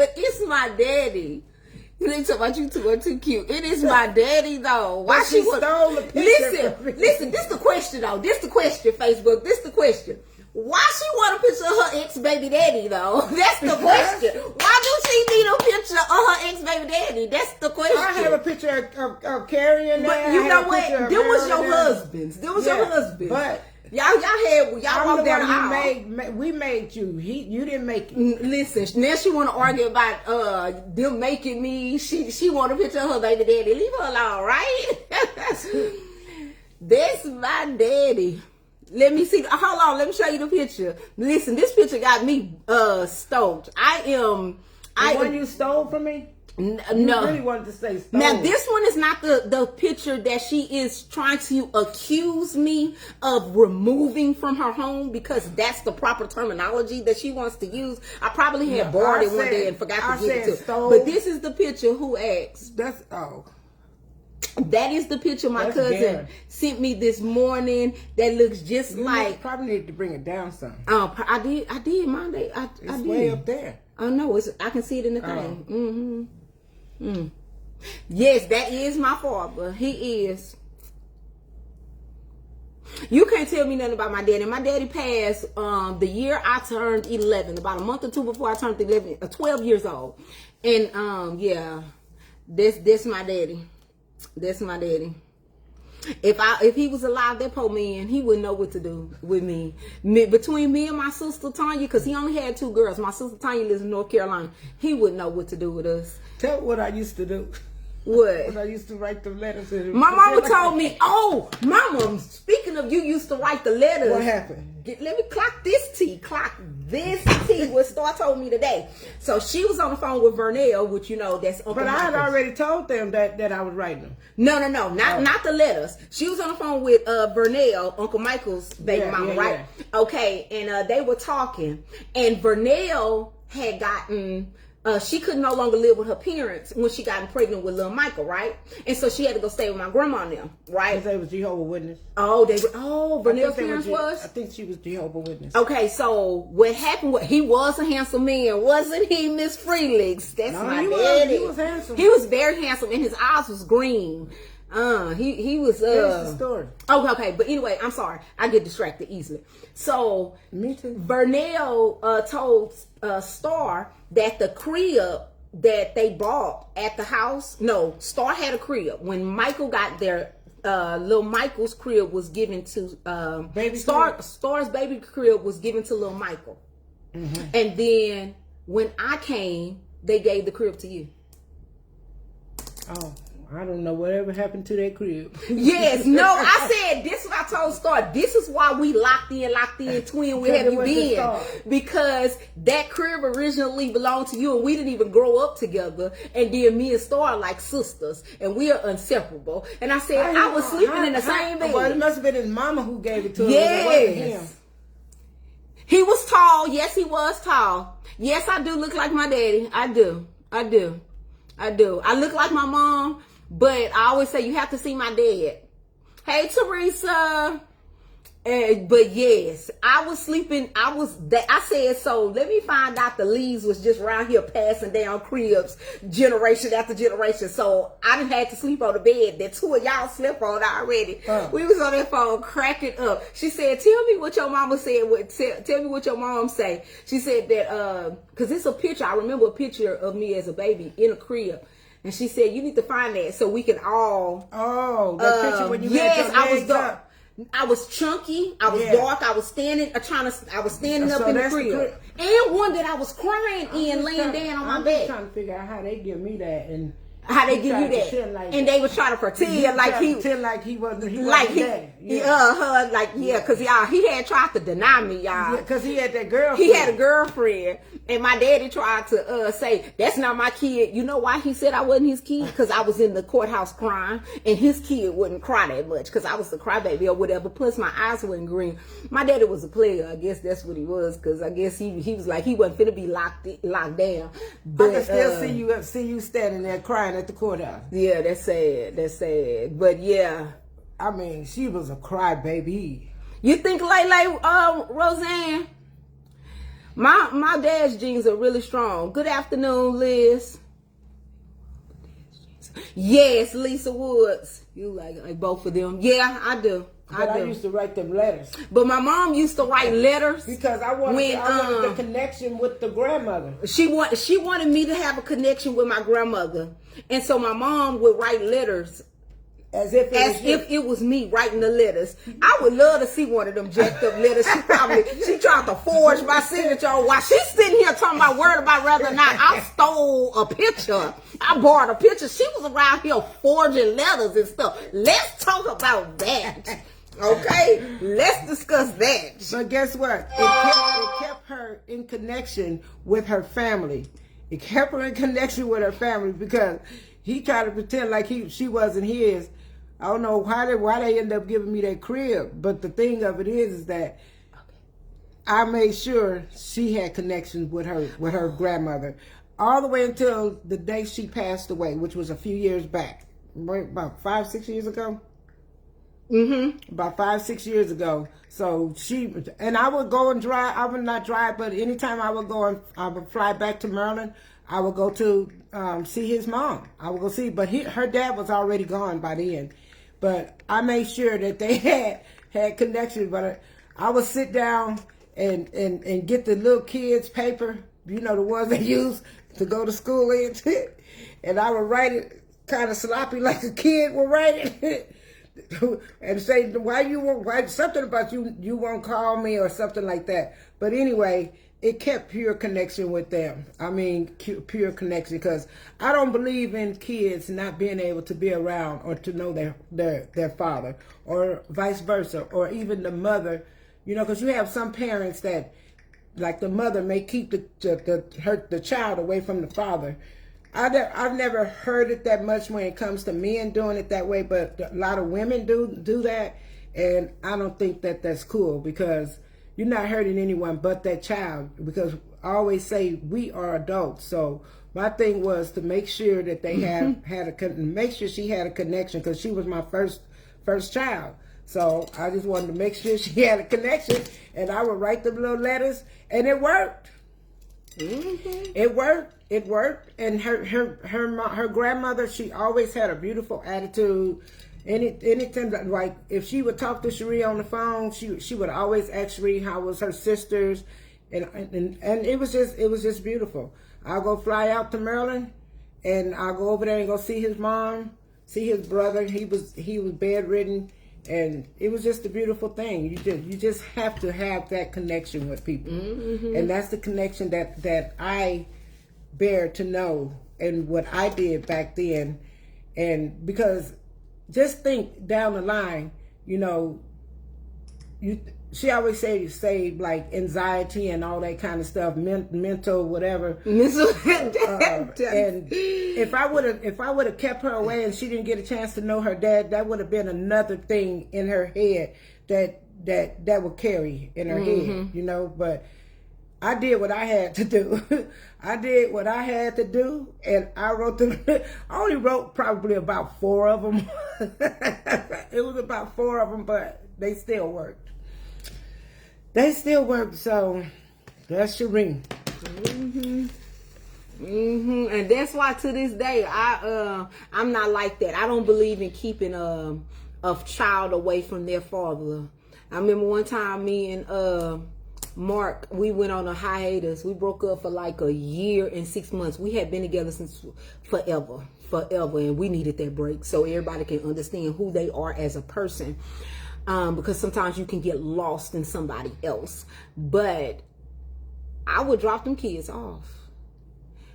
You ain't talking about you two are too cute. It is my daddy though. Why she stole the picture? Listen. This the question though. This the question, Facebook. This the question. Why she want a picture of her ex-baby daddy though? That's the question. Why do she need a picture of her ex-baby daddy? That's the question. I have a picture of Carrie and that. But you know what? Them was your husbands. Them was your husbands. But y'all walked down the aisle. We made you. You didn't make it. Listen, now she want to argue about them making me. She want a picture of her baby daddy. Leave her alone, right? That's my daddy. Let me see. Hold on. Let me show you the picture. Listen, this picture got me stoked. The one you stole from me? You No. really wanted to say stole. Now this one is not the picture that she is trying to accuse me of removing from her home, because that's the proper terminology that she wants to use. I probably had borrowed it one day and forgot to give it to her. Stole. But this is the picture. Who asked? That's That is the picture my That's cousin Gary. sent me this morning. That looks just like. probably need to bring it down some. I did. Monday. I It's did. way up there. Oh no, I can see it in the thing. Yes, that is my father. He is. You can't tell me nothing about my daddy. My daddy passed the year I turned 11, about a month or two before I turned 12 years old. And yeah, this my daddy. That's my daddy. If he was alive, that poor man, he wouldn't know what to do with me. Between me and my sister Tanya, because he only had 2 girls. My sister Tanya lives in North Carolina. He wouldn't know what to do with us. Tell what I used to do. What? When I used to write the letters. My mama told me, oh, mama, speaking of you used to write the letters. What happened? Let me clock this tea. Clock this tea. What Star told me today. So she was on the phone with Vernell, which that's Uncle But I had Michael's. already told them that I was writing them. No, not the letters. She was on the phone with Vernell, Uncle Michael's baby mama, right? Yeah. Okay, and they were talking, and Vernell had gotten. She could no longer live with her parents when she got pregnant with little Michael, right? And so she had to go stay with my grandma and them, right? They was Jehovah's Witness. Oh, Vernell's parents was? I think she was Jehovah's Witness. Okay, so what happened was, he was a handsome man, wasn't he, Miss Freelix? That's my daddy. He was handsome. He was very handsome, and his eyes was green. He was Here's the story. Okay, but anyway, I'm sorry, I get distracted easily. So Me too. Vernell told Star that the crib that they bought at the house, no, Star had a crib. When Michael got there, little Michael's crib was given to Star's baby crib was given to little Michael. Mm-hmm. And then when I came, they gave the crib to you. Oh, I don't know whatever happened to that crib. Yes, no, I said, this is what I told Star. This is why we locked in, twin, where have you been? Because that crib originally belonged to you, and we didn't even grow up together. And then me and Star are like sisters, and we are inseparable. And I said, I was sleeping in the same bed. Well, it must have been his mama who gave it to him. Yes. He was tall. Yes, he was tall. Yes, I do look like my daddy. I do. I look like my mom. But I always say you have to see my dad. Hey, Teresa. But yes, I was sleeping. I said, so let me find out the leaves was just around here passing down cribs generation after generation. So I done had to sleep on the bed that 2 of y'all slept on already. We was on that phone cracking up. She said, tell me what your mama said. Tell me what your mom say. She said that, cause it's a picture. I remember a picture of me as a baby in a crib. And she said, you need to find that so we can all. Oh, that picture when you had your I was legs dark. up. I was chunky. I was dark. I was standing up in the crib. And one that I was crying laying down on my bed. I'm trying to figure out how they give me that and how they give you that. Like and they was trying to pretend like he wasn't because y'all, he had tried to deny me, y'all. Because he had that girlfriend. He had a girlfriend, and my daddy tried to say, that's not my kid. You know why he said I wasn't his kid? Because I was in the courthouse crying, and his kid wouldn't cry that much because I was the crybaby or whatever. Plus my eyes weren't green. My daddy was a player. I guess that's what he was, because I guess he was like, he wasn't finna be locked down. But I can still see you standing there crying at the courthouse. Yeah, that's sad. But yeah, I mean, she was a crybaby. You think like Roseanne? My dad's genes are really strong. Good afternoon, Liz. Yes, Lisa Woods. You like both of them? Yeah, I do. I used to write them letters. But my mom used to write letters because I wanted the connection with the grandmother. She wanted me to have a connection with my grandmother, and so my mom would write letters as if it was me writing the letters. I would love to see one of them jacked up letters. She tried to forge my signature while she's sitting here talking about word about whether or not I stole a picture. I borrowed a picture. She was around here forging letters and stuff. Let's talk about that. Okay, let's discuss that. But guess what? It kept her in connection with her family. It kept her in connection with her family because he tried to pretend like she wasn't his. I don't know why they end up giving me that crib, but the thing of it is that I made sure she had connections with her grandmother all the way until the day she passed away, which was a few years back, about 5-6 years ago. About 5-6 years ago. So I would go and drive. I would not drive, but anytime I would go and I would fly back to Maryland, I would go to see his mom. I would go see, but her dad was already gone by then. But I made sure that they had connections. But I would sit down and get the little kids' paper, you know, the ones they use to go to school in, and I would write it kind of sloppy like a kid would write it. And say why something about you won't call me or something like that. But anyway, it kept pure connection with them. I mean, pure connection, because I don't believe in kids not being able to be around or to know their father, or vice versa, or even the mother. You know, because you have some parents that, like, the mother may keep the child away from the father. I've never heard it that much when it comes to men doing it that way, but a lot of women do that, and I don't think that that's cool, because you're not hurting anyone but that child, because I always say we are adults. So my thing was to make sure that they make sure she had a connection, because she was my first child. So I just wanted to make sure she had a connection, and I would write them little letters, and it worked. It worked. It worked. And her grandmother, she always had a beautiful attitude. Anything like, if she would talk to Cherie on the phone, she would always ask Cherie how was her sisters, and it was just beautiful. I'll go fly out to Maryland, and I'll go over there and go see his mom, see his brother. He was bedridden, and it was just a beautiful thing. You just have to have that connection with people, and that's the connection that I bear to know, and what I did back then. And because just think down the line, you know, she always say like anxiety and all that kind of stuff, mental whatever. And if I would have kept her away and she didn't get a chance to know her dad, that would have been another thing in her head that would carry in her head, you know. But I did what I had to do. I did what I had to do, and I only wrote probably about 4 of them. It was about 4 of them, but they still worked. So that's Cherie. And that's why to this day I'm not like that. I don't believe in keeping a child away from their father. I remember one time me and Mark, we went on a hiatus. We broke up for like a year and 6 months. We had been together since forever, and we needed that break so everybody can understand who they are as a person. Because sometimes you can get lost in somebody else. But I would drop them kids off.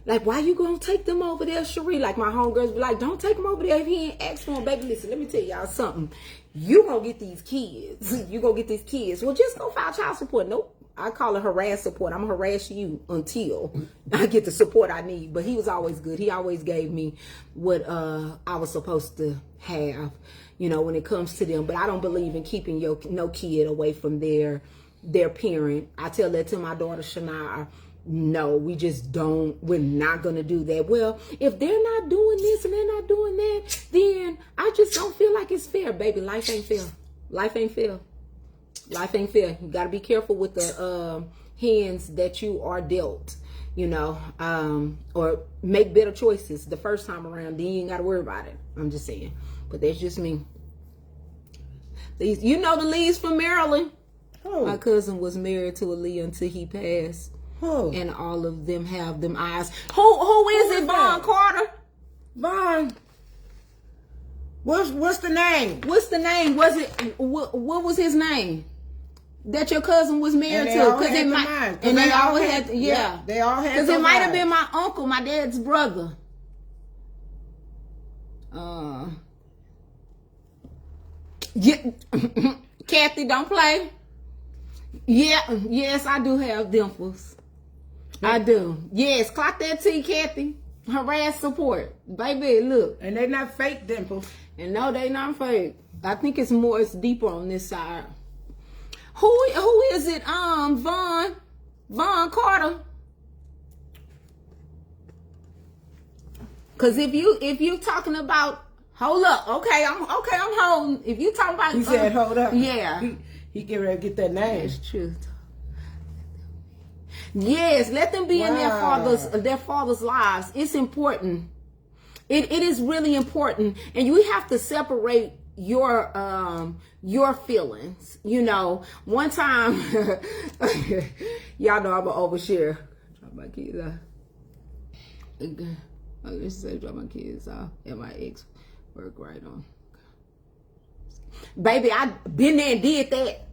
Like, why you gonna take them over there, Cherie? Like, my homegirls be like, don't take them over there if he ain't asked for them. Baby, listen, let me tell y'all something. You gonna get these kids. Well, just go file child support. Nope. I call it harass support. I'm gonna harass you until I get the support I need. But he was always good. He always gave me what I was supposed to have, you know, when it comes to them. But I don't believe in keeping no kid away from their parent. I tell that to my daughter Shania. No, we just don't. We're not going to do that. Well, if they're not doing this and they're not doing that, then I just don't feel like it's fair, baby. Life ain't fair. Life ain't fair. Life ain't fair. You got to be careful with the hands that you are dealt, you know, or make better choices the first time around. Then you ain't got to worry about it. I'm just saying. But that's just me. You know the Lees from Maryland. Oh. My cousin was married to a Lee until he passed. Oh. And all of them have them eyes. Who is it, Vaughn Carter? Vaughn. What's the name? What's the name? Was it what was his name? That your cousin was married to? Because it might, and they always had, yeah. They all had. Because it might have been my uncle, my dad's brother. Yeah. Kathy, don't play. Yeah, yes, I do have dimples. I do. Yes, clock that T, Kathy. Harass support. Baby, look. And they're not fake dimples. And no, they not fake. I think it's deeper on this side. Who is it? Von Carter. Cause if you talking about, hold up, okay, I'm holding. If you talking about, He said, hold up. Yeah, he get ready to get that name. that's true. Yes, let them be in their father's lives. It's important. It is really important, and you have to separate your feelings. You know, one time, y'all know I'm an overshare. Drop my kids off. I just say drop my kids off at my ex work right on. Baby, I been there and did that.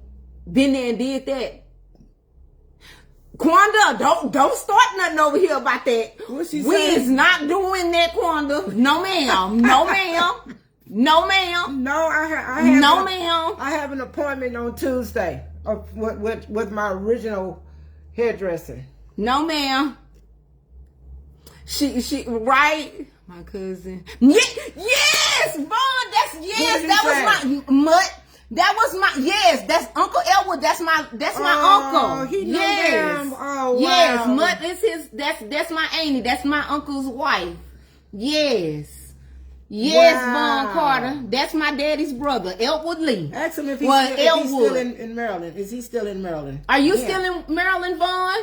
Quanda, don't start nothing over here about that. What she We say? is not doing that, Quanda. No, ma'am. No, ma'am. No, ma'am. No, I have an appointment on Tuesday with my original hairdresser. No, ma'am. She right? My cousin. Yes, Vaughn. That was my mutt. That was my that's Uncle Elwood. That's my uncle. He knew yes. them. Oh wow. Yes, Mutt is his. That's my auntie. That's my uncle's wife. Yes. Wow. Vaughn Carter. That's my daddy's brother, Elwood Lee. Ask him if he's Elwood. still in Maryland. Is he still in Maryland? Are you still in Maryland, Vaughn?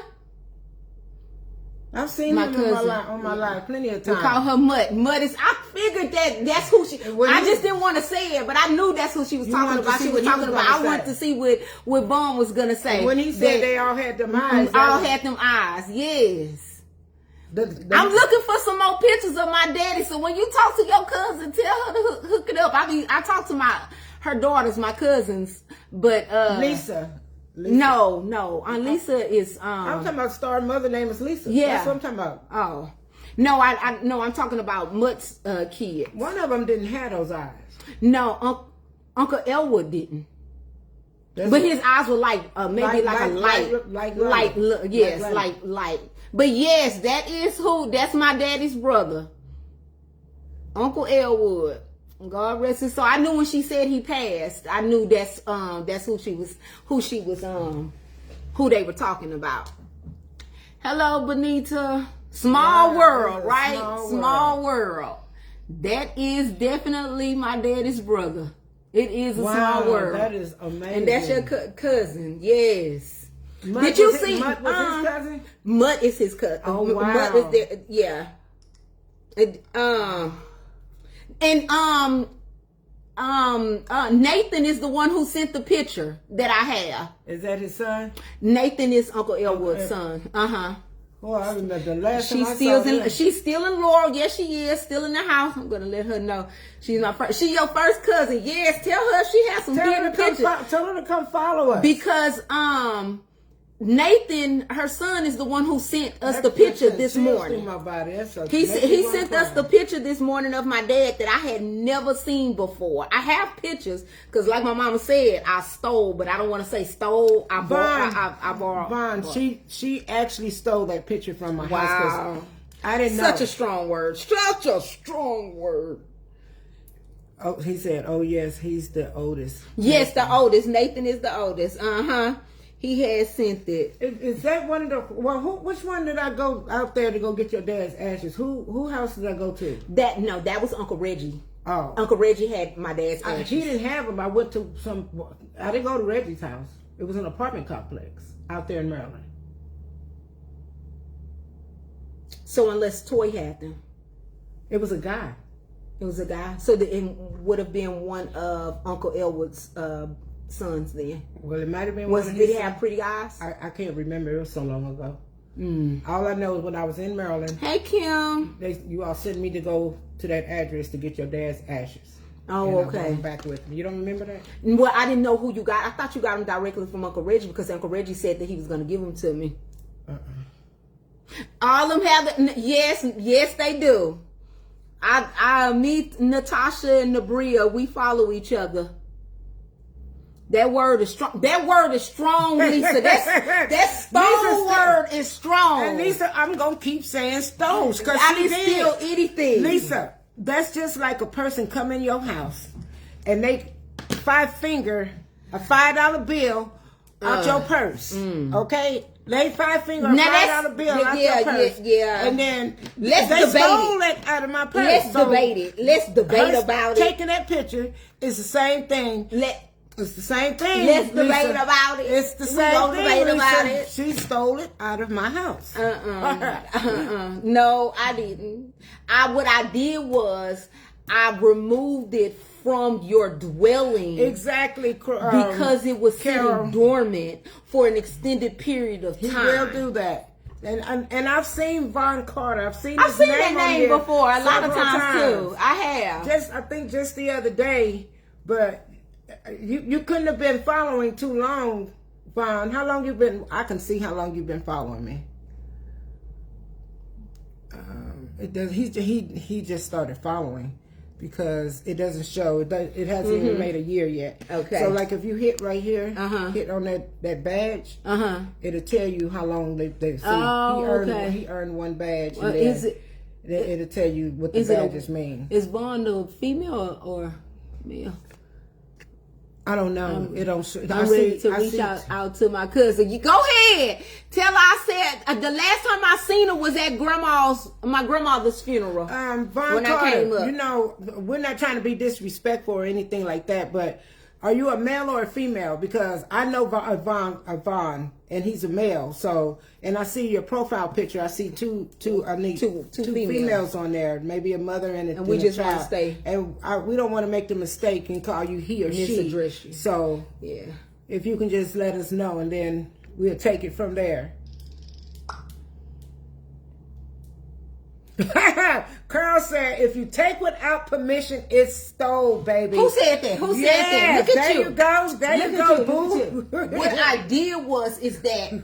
I've seen him on my live plenty of We times. call her Mutt. Mutt is. I figured that's who she. I just didn't want to say it, but I knew that's who she was talking about. She was talking about. I wanted to see what Vaughn was gonna say. And when he said they all had them eyes, had them eyes. Yes. I'm looking for some more pictures of my daddy. So when you talk to your cousin, tell her to hook it up. I talk to her daughters, my cousins, but Lisa. No. Aunt Lisa is I'm talking about star mother name is Lisa. Yeah. That's what I'm talking about. Oh. No, I'm talking about Mutt's kids. One of them didn't have those eyes. No, Uncle Elwood didn't. But his eyes were like maybe like a light. Yes, light. But yes, that's my daddy's brother, Uncle Elwood. God rest his soul. I knew when she said he passed, I knew that's who they were talking about. Hello, Benita. Small world, right? Small world. That is definitely my daddy's brother. It is a small world. That is amazing. And that's your cousin. Yes. Mutt, did you see? Mutt was his cousin? Mutt is his cousin. Oh wow. Mutt is there. Yeah. Nathan is the one who sent the picture that I have. Is that his son? Nathan is Uncle Elwood's son. Oh, I remember the last time she's still in Laurel. Yes, she is still in the house. I'm gonna let her know she's my first. She's your first cousin. Yes, tell her she has some good pictures. Tell her to come follow us because Nathan, her son, is the one who sent us the picture this morning. He sent us the picture this morning of my dad that I had never seen before. I have pictures because, like my mama said, I stole, but I don't want to say stole. I borrowed. Vaughn, she actually stole that picture from my house. Wow, I didn't know. Such a strong word. Such a strong word. Oh, he said, "Oh yes, he's the oldest." Yes, the oldest. Nathan is the oldest. He has sent it. Is that one of the? Well, which one did I go out there to go get your dad's ashes? Who house did I go to? That was Uncle Reggie. Oh, Uncle Reggie had my dad's ashes. He didn't have them. I went to I didn't go to Reggie's house. It was an apartment complex out there in Maryland. So unless Toy had them, it was a guy. It was a guy. So it would have been one of Uncle Elwood's sons then. Well, it might have been. Did he have pretty eyes? I can't remember. It was so long ago. All I know is when I was in Maryland. Hey Kim, you all sent me to go to that address to get your dad's ashes. Oh, and okay. I brought them back with me. You don't remember that? Well, I didn't know who you got. I thought you got them directly from Uncle Reggie because Uncle Reggie said that he was going to give them to me. All of them have yes, they do. Me, Natasha, and Nabria, we follow each other. That word is strong. That word is strong, Lisa. That stole word is strong. And Lisa, I'm gonna keep saying stones because I she didn't did. steal anything. Lisa, that's just like a person come in your house and they finger a $5 bill out your purse. Okay? Lay finger a $5 bill out your purse. And then they stole it out of my purse. Let's debate it. Let's debate about it. Taking that picture is the same thing. It's the same thing. Let's debate about it. It's the same thing. Debate about it. She stole it out of my house. No, I didn't. What I did was I removed it from your dwelling. Exactly. Because it was sitting dormant for an extended period of time. He will do that. And I've seen Von Carter. I've seen that name before a lot of times too. I have. I think just the other day, but you couldn't have been following too long, Von. How long you been? I can see how long you've been following me. It does. He just started following because it doesn't show. It hasn't even made a year yet. Okay. So like if you hit right here, hit on that badge, it'll tell you how long they see. Oh, he earned one badge. Well, and then it'll tell you what the badges mean. Is Vaughn the female or male? I don't know. It don't show. I'm ready to reach out to my cousin. You go ahead. Tell her I said the last time I seen her was at my grandmother's funeral. Von when Carter, I came up. You know, we're not trying to be disrespectful or anything like that, but are you a male or a female? Because I know Von, and he's a male. So, and I see your profile picture. I see two females on there. Maybe a mother and we just child. want to stay. And we don't want to make the mistake and call you he or she. Misaddress you. So, yeah, if you can just let us know, and then we'll take it from there. Carl said, if you take without permission, it's stole, baby. Who said that? Who said that? Look at you. There you go, boo. What I did is that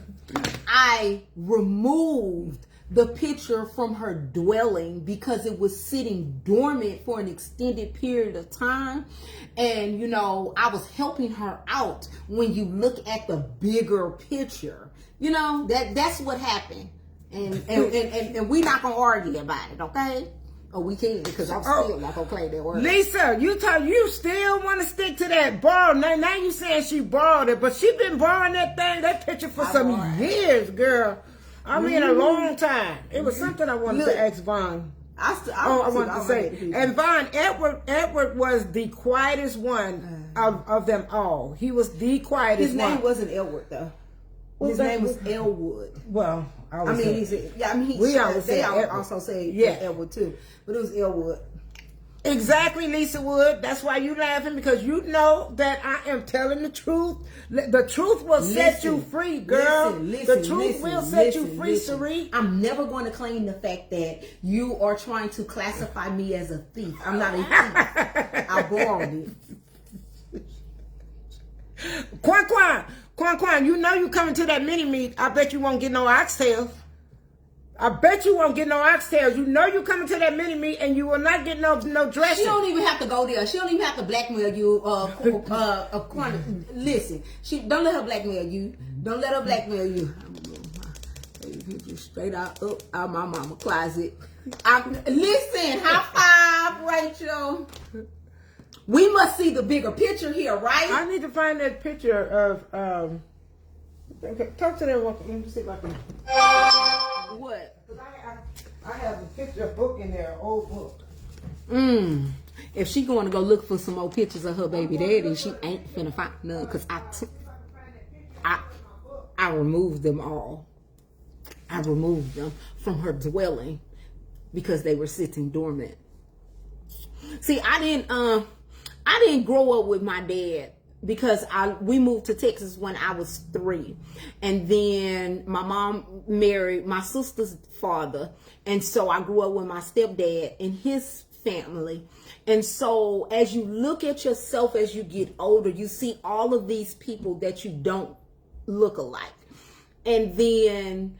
I removed the picture from her dwelling because it was sitting dormant for an extended period of time. And, you know, I was helping her out when you look at the bigger picture. You know, that's what happened. And we're not gonna argue about it, okay? Or we can, because I'm still not gonna play that word. Lisa, you still want to stick to that borrow. Now you saying she borrowed it, but she been borrowing that picture for some years, girl. I mean, a long time. It was something I wanted to ask Von. I wanted to say. And Von, Edward was the quietest one of them all. He was the quietest one. His name wasn't Edward, though. His name was Elwood. Well, we also say Elwood too, but it was Elwood. Exactly, Lisa Wood. That's why you laughing, because you know that I am telling the truth. The truth will set you free, girl. The truth will set you free, Sheree. I'm never going to claim the fact that you are trying to classify me as a thief. I'm not a thief. I borrowed it. Quan, you know you coming to that mini meet. I bet you won't get no oxtails. You know you coming to that mini meet and you will not get no dressing. She don't even have to go there. She don't even have to blackmail you. Listen, don't let her blackmail you. Don't let her blackmail you. I'm gonna go my straight out my mama closet. Listen, high five, Rachel. We must see the bigger picture here, right? I need to find that picture of talk to them. Let me see if I can. What? I have a picture book in there, an old book. If she going to go look for some more pictures of her baby daddy, she ain't finna find none, because I removed them all. I removed them from her dwelling because they were sitting dormant. See, I didn't grow up with my dad because we moved to Texas when I was 3. And then my mom married my sister's father. And so I grew up with my stepdad and his family. And so as you look at yourself as you get older, you see all of these people that you don't look alike. And then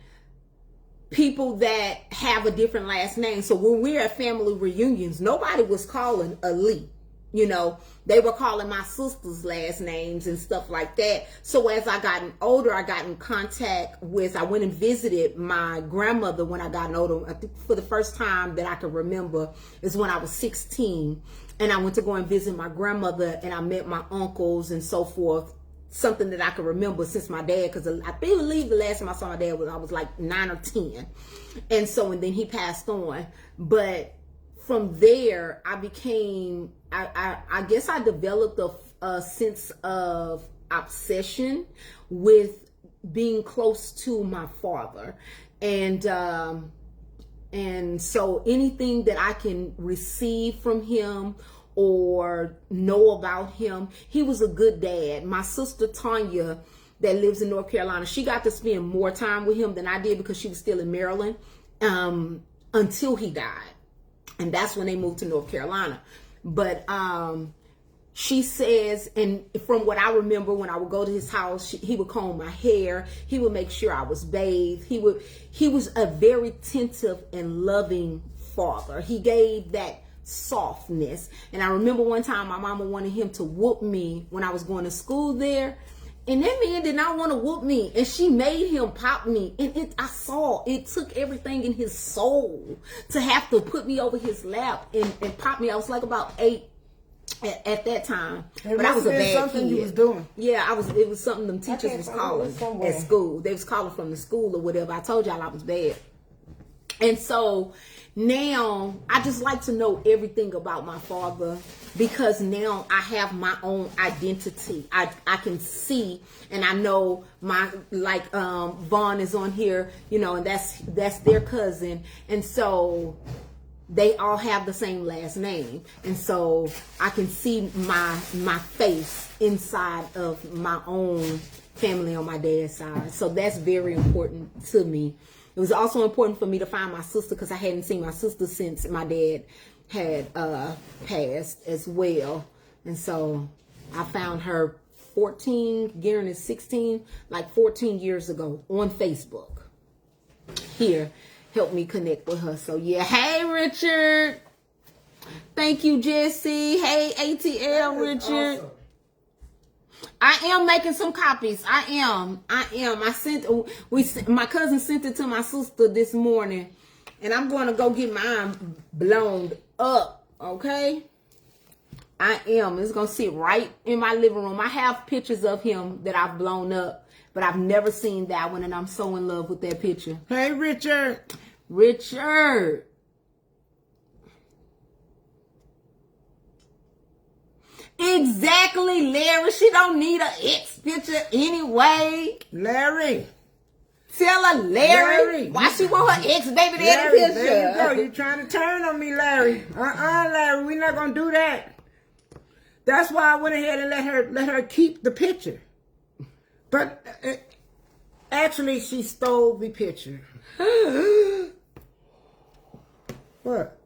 people that have a different last name. So when we're at family reunions, nobody was calling Ali. You know, they were calling my sister's last names and stuff like that. So as I gotten older, I got in contact with, I went and visited my grandmother when I got older. I think for the first time that I can remember is when I was 16. And I went to go and visit my grandmother, and I met my uncles and so forth. Something that I can remember since my dad, because I believe the last time I saw my dad was I was like 9 or 10. And so, and then he passed on. But from there, I became, I guess I developed a sense of obsession with being close to my father. And so anything that I can receive from him or know about him, he was a good dad. My sister Tanya, that lives in North Carolina, she got to spend more time with him than I did because she was still in Maryland until he died. And that's when they moved to North Carolina. But she says, and from what I remember, when I would go to his house, he would comb my hair. He would make sure I was bathed. He was a very attentive and loving father. He gave that softness. And I remember one time my mama wanted him to whoop me when I was going to school there. And that man did not want to whoop me. And she made him pop me. And I saw it took everything in his soul to have to put me over his lap and pop me. I was like about 8 at that time. But I was a bad something kid. You was doing. Yeah, it was something them teachers was calling at school. They was calling from the school or whatever. I told y'all I was bad. And so now I just like to know everything about my father, because now I have my own identity. I can see, and I know my, like Vaughn is on here, you know, and that's their cousin, and so they all have the same last name, and so I can see my face inside of my own family on my dad's side. So that's very important to me. It was also important for me to find my sister, because I hadn't seen my sister since my dad had passed as well. And so I found her 14, Garen is 16, like 14 years ago on Facebook. Here, helped me connect with her. So yeah, hey Richard. Thank you, Jesse. Hey ATL Richard. Awesome. I am making some copies. I am. My cousin sent it to my sister this morning, and I'm going to go get mine blown up. Okay. I am. It's going to sit right in my living room. I have pictures of him that I've blown up, but I've never seen that one, and I'm so in love with that picture. Hey, Richard. Richard. Exactly, Larry. She don't need an ex picture anyway. Larry. Tell her, Larry. Why she want her ex baby daddy picture? There you go. You're trying to turn on me, Larry. Larry. We're not going to do that. That's why I went ahead and let her keep the picture. But actually, she stole the picture. What?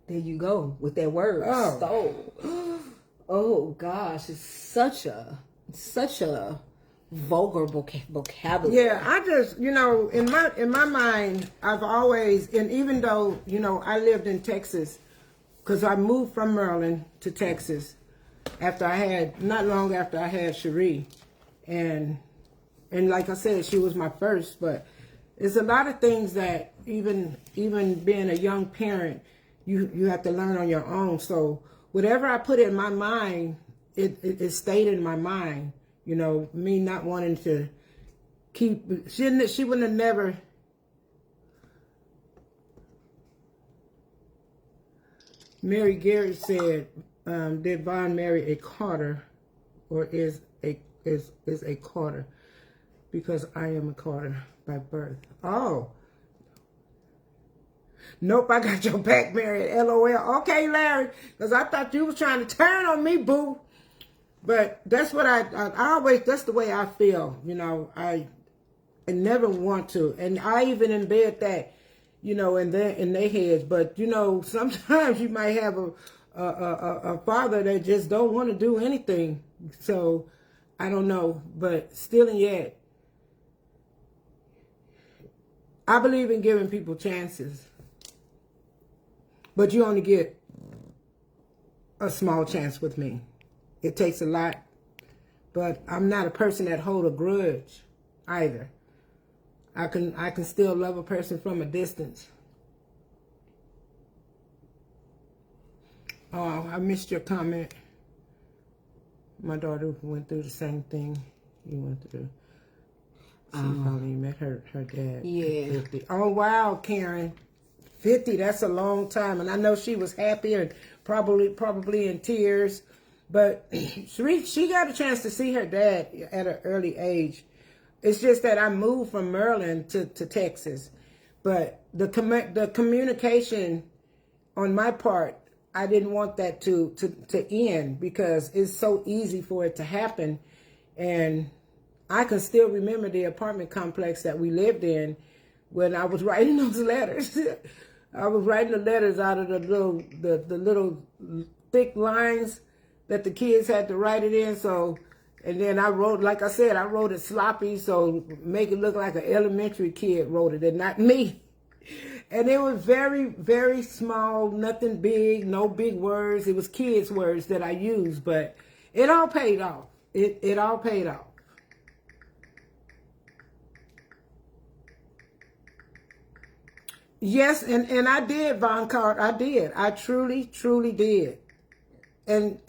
There you go with that word. Oh. Stole. Oh gosh, it's such a vulgar vocabulary. Yeah, I just, you know, in my mind, I've always, and even though, you know, I lived in Texas, because I moved from Maryland to Texas not long after I had Cherie, and like I said, she was my first. But it's a lot of things that even being a young parent, you have to learn on your own. So whatever I put in my mind, it stayed in my mind. You know, me not wanting to keep, she wouldn't have never. Mary Garrett said, did Vaughn marry a Carter, or is a Carter? Because I am a Carter by birth. Oh. Nope, I got your back, Mary. LOL. Okay, Larry, because I thought you was trying to turn on me, boo. But that's what I always, that's the way I feel. You know, I never want to. And I even embed that, you know, in their heads. But, you know, sometimes you might have a father that just don't want to do anything. So, I don't know. But still and yet, I believe in giving people chances. But you only get a small chance with me. It takes a lot, but I'm not a person that hold a grudge either. I can still love a person from a distance. Oh, I missed your comment. My daughter went through the same thing you went through. She finally met her dad. Yeah. 50. Oh, wow, Karen. 50, that's a long time. And I know she was happy and probably in tears. But she got a chance to see her dad at an early age. It's just that I moved from Maryland to Texas. But the communication on my part, I didn't want that to end because it's so easy for it to happen. And I can still remember the apartment complex that we lived in when I was writing those letters. I was writing the letters out of the little thick lines that the kids had to write it in. So, and then I wrote, like I said, I wrote it sloppy, so make it look like an elementary kid wrote it and not me. And it was very, very small, nothing big, no big words. It was kids' words that I used, but it all paid off. It all paid off. Yes, and I did, Von Cart. I did. I truly did. And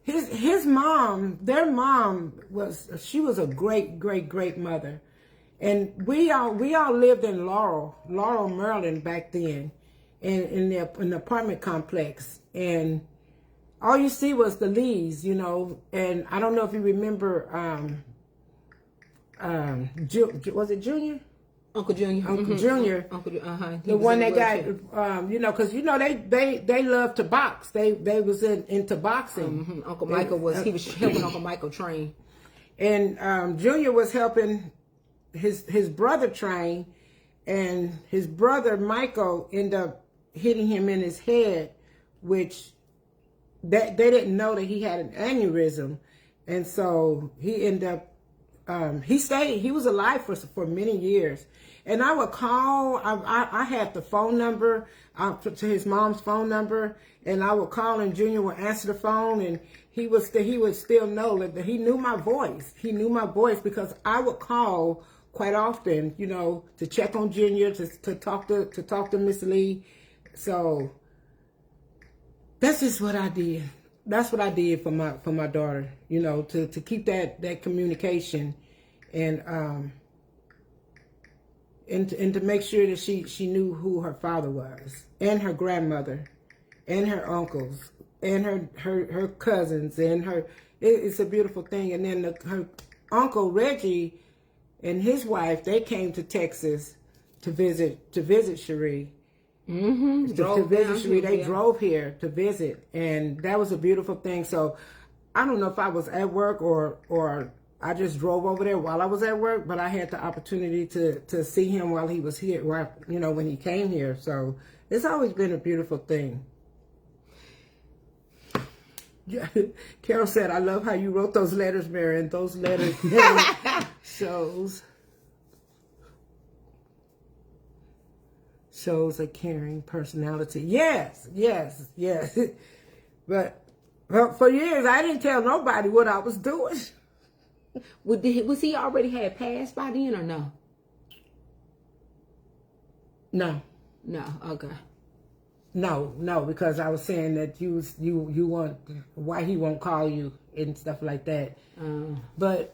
his mom, their mom was a great mother. And we all lived in Laurel, Maryland back then, in the apartment complex. And all you see was the Lees, you know. And I don't know if you remember, was it Junior? Uncle Junior. Uncle Junior. The one that got, you know, because, you know, they love to box. They was into boxing. Uncle Michael he was helping Uncle Michael train. And Junior was helping his brother train, and his brother Michael ended up hitting him in his head, which they didn't know that he had an aneurysm. And so he ended up, he was alive for many years. And I would call, I had the phone number, to his mom's phone number, and I would call and Junior would answer the phone, and he would still know that he knew my voice. He knew my voice because I would call quite often, you know, to check on Junior, to talk to Miss Lee. So that's just what I did. That's what I did for my daughter, you know, to keep that communication and to make sure that she knew who her father was, and her grandmother, and her uncles, and her cousins, and it's a beautiful thing. And then her uncle Reggie and his wife, they came to Texas to visit Cherie. To visit Cherie. They drove here to visit, and that was a beautiful thing. So I don't know if I was at work or I just drove over there while I was at work, but I had the opportunity to see him while he was here, you know, when he came here. So it's always been a beautiful thing. Carol said, I love how you wrote those letters, Marion. Those letters shows a caring personality. Yes. But for years, I didn't tell nobody what I was doing. Was he already had passed by then or no? No. No. Okay. No, because I was saying that you want why he won't call you and stuff like that. But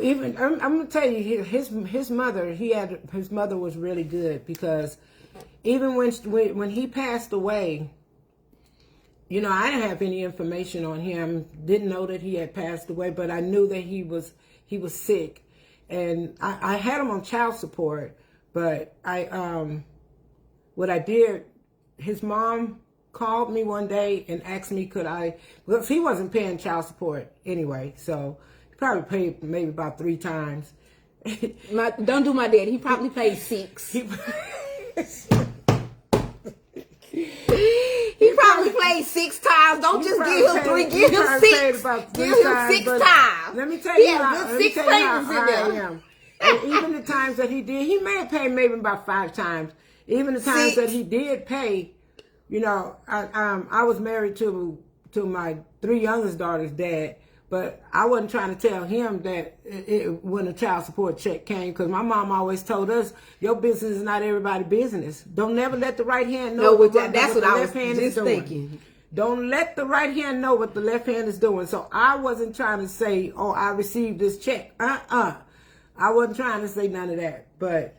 even I'm gonna tell you, his mother, his mother was really good, because even when he passed away, you know, I didn't have any information on him, didn't know that he had passed away, but I knew that he was sick, and I had him on child support. But what I did, his mom called me one day and asked me because he wasn't paying child support anyway, so he probably paid maybe about 3 times. Don't do my dad. He probably paid 6. He probably played 6 times. Don't just give him 3. Give him 6. Give him 6 times. Let me tell you good 6 payments in there. I am. And even the times that he did, he may have paid maybe about 5 times. Even the times that he did pay You know, I was married to my 3 youngest daughters' dad, but I wasn't trying to tell him that when a child support check came, because my mom always told us, your business is not everybody's business. Don't never let the right hand know that's what I was just thinking. Don't let the right hand know what the left hand is doing. So I wasn't trying to say, oh, I received this check. I wasn't trying to say none of that. But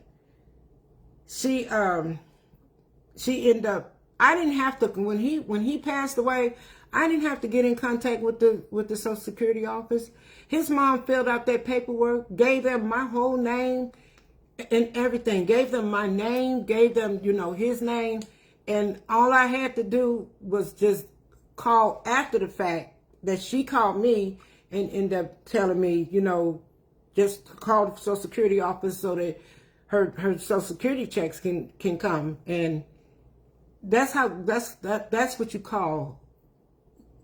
she ended up, I didn't have to, when he passed away, I didn't have to get in contact with the Social Security office. His mom filled out that paperwork, gave them my whole name and everything, gave them my name, gave them, his name. And all I had to do was just call after the fact that she called me and ended up telling me, just call the Social Security office so that her Social Security checks can come. And that's what you call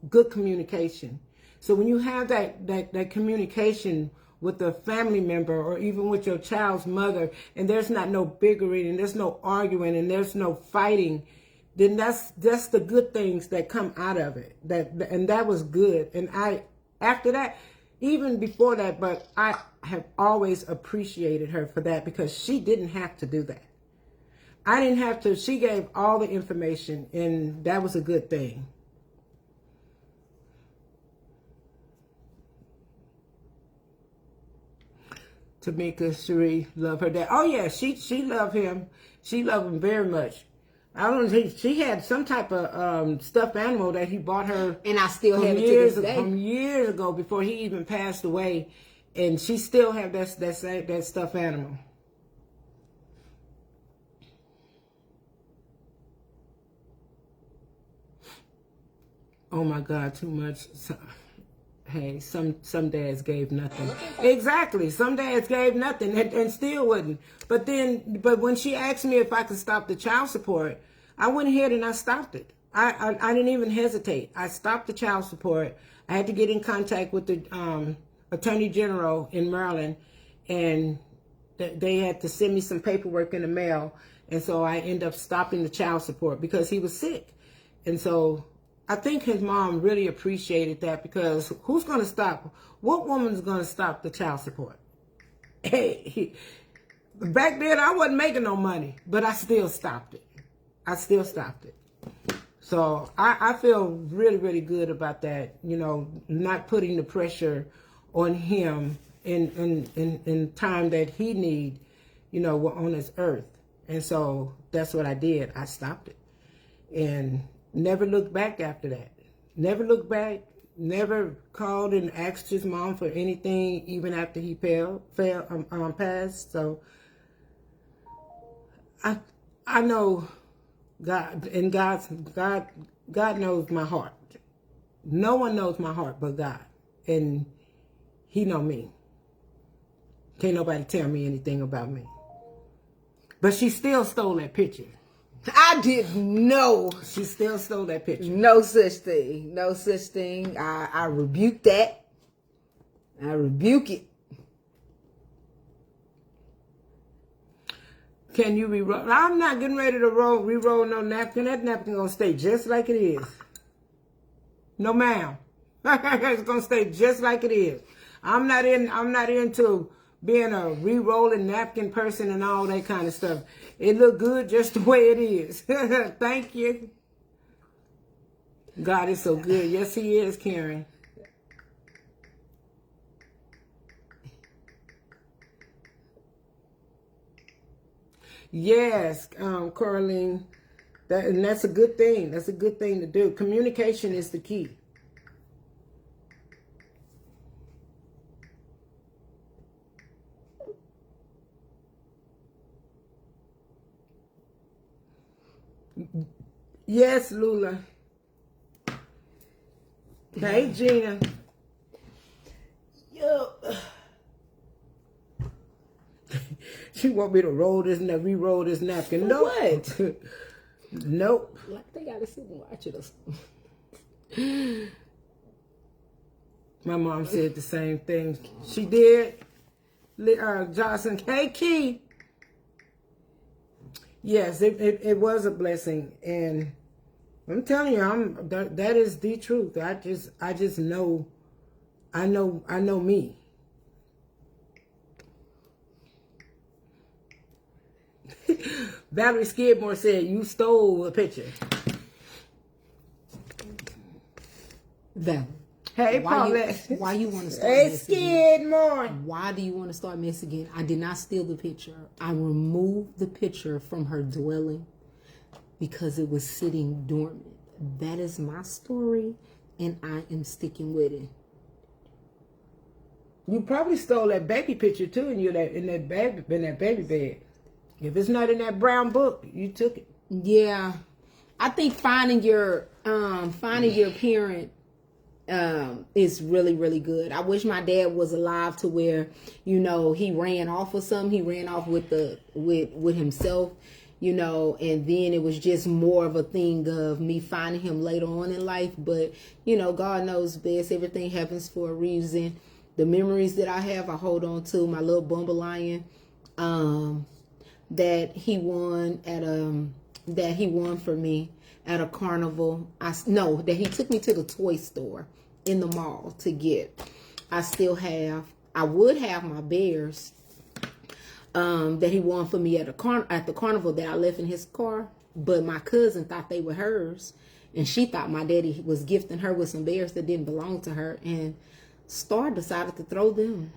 good communication. So when you have that communication with a family member or even with your child's mother, and there's not no bickering and there's no arguing and there's no fighting, then that's the good things that come out of it. And that was good. And after that, even before that, but I have always appreciated her for that, because she didn't have to do that. I didn't have to. She gave all the information, and that was a good thing. Tamika Cherie loved her dad. Oh yeah, she loved him. She loved him very much. I don't think she had some type of stuffed animal that he bought her, and I still have it to this day. From years ago, before he even passed away, and she still have that stuffed animal. Oh my God, too much. Hey, some dads gave nothing. Exactly. Some dads gave nothing and still wouldn't. But when she asked me if I could stop the child support, I went ahead and I stopped it. I didn't even hesitate. I stopped the child support. I had to get in contact with the Attorney General in Maryland, and they had to send me some paperwork in the mail. And so I ended up stopping the child support because he was sick. And so I think his mom really appreciated that, because who's going to stop? What woman's going to stop the child support? Hey, back then I wasn't making no money, but I still stopped it. So I feel really, really good about that. Not putting the pressure on him in time that he need, on this earth. And so that's what I did. I stopped it. And never looked back after that. Never looked back. Never called and asked his mom for anything, even after he passed. So I know God, and God knows my heart. No one knows my heart but God, and He know me. Can't nobody tell me anything about me. But she still stole that picture. I didn't know. She still stole that picture. No such thing. No such thing. I rebuke that. I rebuke it. Can you re-roll? I'm not getting ready to re-roll no napkin. That napkin gonna stay just like it is. No, ma'am. It's gonna stay just like it is. I'm not into being a re-rolling napkin person and all that kind of stuff. It look good just the way it is. Thank you. God is so good. Yes, He is, Karen. Yes, Coraline. That's a good thing. That's a good thing to do. Communication is the key. Yes, Lula. Hey, Gina. Yo. She want me to re-roll this napkin. No. What? Nope. Like they gotta sit and watch it or something. My mom said the same thing. She did. Johnson. Hey, Key. Yes, it was a blessing, and I'm telling you, that is the truth. I just know. I know me. Valerie Skidmore said you stole a picture. Valerie. Hey, Paulette. Why you want to start Hey, mess again? Skidmore. Why do you want to start mess again? I did not steal the picture. I removed the picture from her dwelling because it was sitting dormant. That is my story, and I am sticking with it. You probably stole that baby picture too, and you're in that baby bed. If it's not in that brown book, you took it. Yeah, I think finding your parent is really, really good. I wish my dad was alive to where, he ran off with something. He ran off with himself, and then it was just more of a thing of me finding him later on in life. But, God knows best. Everything happens for a reason. The memories that I have, I hold on to. My little Bumble Lion, that he won for me at a carnival. That he took me to the toy store in the mall to get. I would have my bears that he won for me at the carnival that I left in his car, but my cousin thought they were hers, and she thought my daddy was gifting her with some bears that didn't belong to her, and Star decided to throw them.